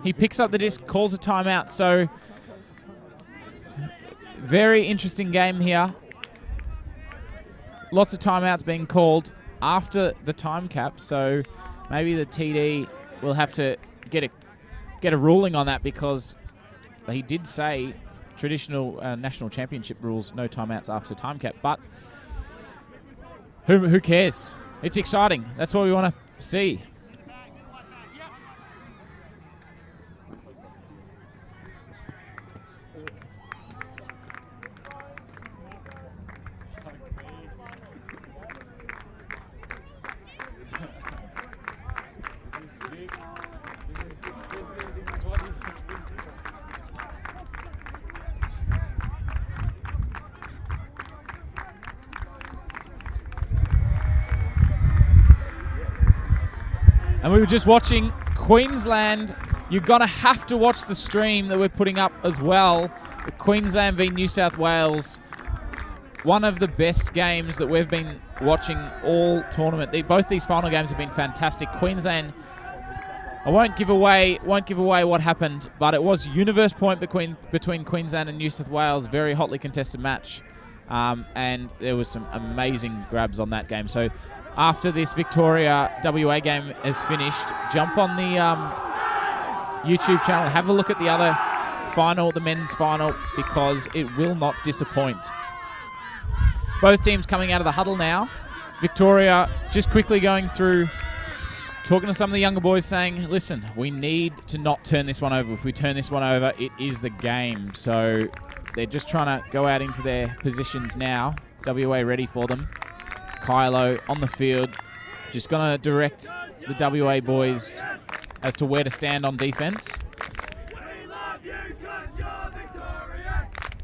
He picks up the disc, calls a timeout. So very interesting game here. Lots of timeouts being called after the time cap. So maybe the TD will have to get a ruling on that, because he did say traditional national championship rules, no timeouts after time cap. But Who cares? It's exciting. That's what we want to see. And we were just watching Queensland. You're going to have to watch the stream that we're putting up as well. The Queensland v New South Wales. One of the best games that we've been watching all tournament. Both these final games have been fantastic. Queensland, I won't give away what happened, but it was universe point between Queensland and New South Wales. Very hotly contested match. And there was some amazing grabs on that game. So after this Victoria WA game is finished, jump on the YouTube channel, have a look at the other final, the men's final, because it will not disappoint. Both teams coming out of the huddle now. Victoria just quickly going through, talking to some of the younger boys, saying, listen, we need to not turn this one over. If we turn this one over, it is the game. So they're just trying to go out into their positions now. WA ready for them. Kylo on the field, just going to direct the WA boys as to where to stand on defense.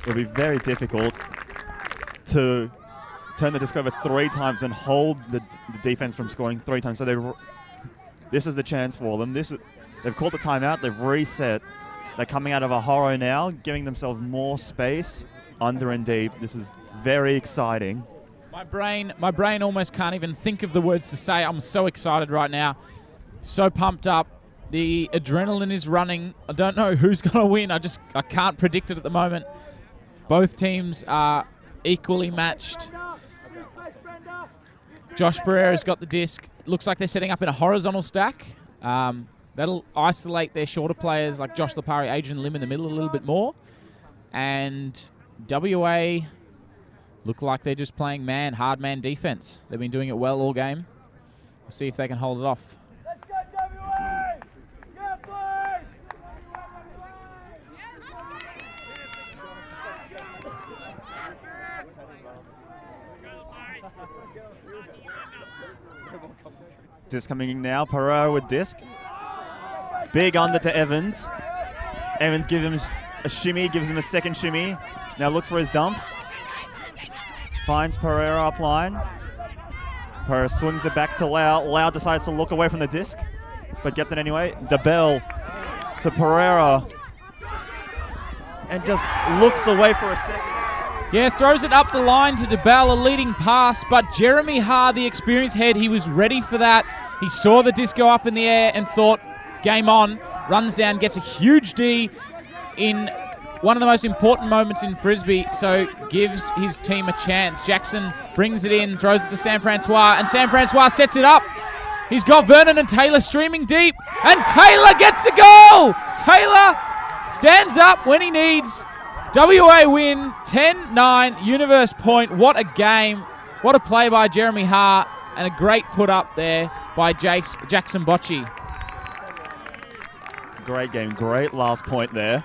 It'll be very difficult to turn the disc over 3 times and hold the defense from scoring 3 times. So this is the chance for them. They've called the timeout. They've reset. They're coming out of a horror now, giving themselves more space under and deep. This is very exciting. My brain almost can't even think of the words to say. I'm so excited right now. So pumped up. The adrenaline is running. I don't know who's going to win. I can't predict it at the moment. Both teams are equally matched. Josh Pereira's got the disc. Looks like they're setting up in a horizontal stack. That'll isolate their shorter players like Josh Lipari, Adrian Lim in the middle a little bit more. And WA look like they're just playing hard man defense. They've been doing it well all game. We'll see if they can hold it off. Let's go, WA! Yeah, boys! Disc coming in now. Pereira with disc. Big under to Evans. Evans gives him a shimmy, gives him a second shimmy. Now looks for his dump. Finds Pereira up line. Pereira swings it back to Lau. Lau decides to look away from the disc, but gets it anyway. DeBell to Pereira. And just looks away for a second. Yeah, throws it up the line to DeBell, a leading pass, but Jeremy Ha, the experienced head, he was ready for that. He saw the disc go up in the air and thought, game on. Runs down, gets a huge D in one of the most important moments in Frisbee, so gives his team a chance. Jackson brings it in, throws it to Sam Francois, and Sam Francois sets it up. He's got Vernon and Taylor streaming deep, and Taylor gets the goal! Taylor stands up when he needs. WA win, 10-9, universe point. What a game. What a play by Jeremy Ha, and a great put up there by Jackson Bocci. Great game, great last point there.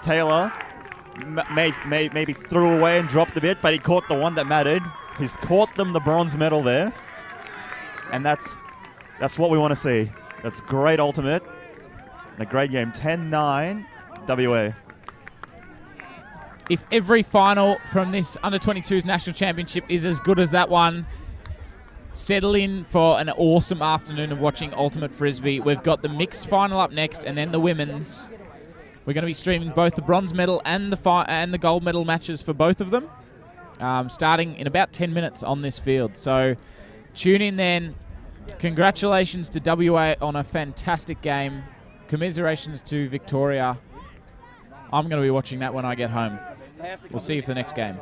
Taylor maybe threw away and dropped a bit, but he caught the one that mattered. He's caught them the bronze medal there. And that's what we want to see. That's great ultimate. And a great game. 10-9 WA. If every final from this Under-22s National Championship is as good as that one, settle in for an awesome afternoon of watching Ultimate Frisbee. We've got the mixed final up next and then the women's. We're going to be streaming both the bronze medal and the gold medal matches for both of them, starting in about 10 minutes on this field. So tune in then. Congratulations to WA on a fantastic game. Commiserations to Victoria. I'm going to be watching that when I get home. We'll see you for the next game.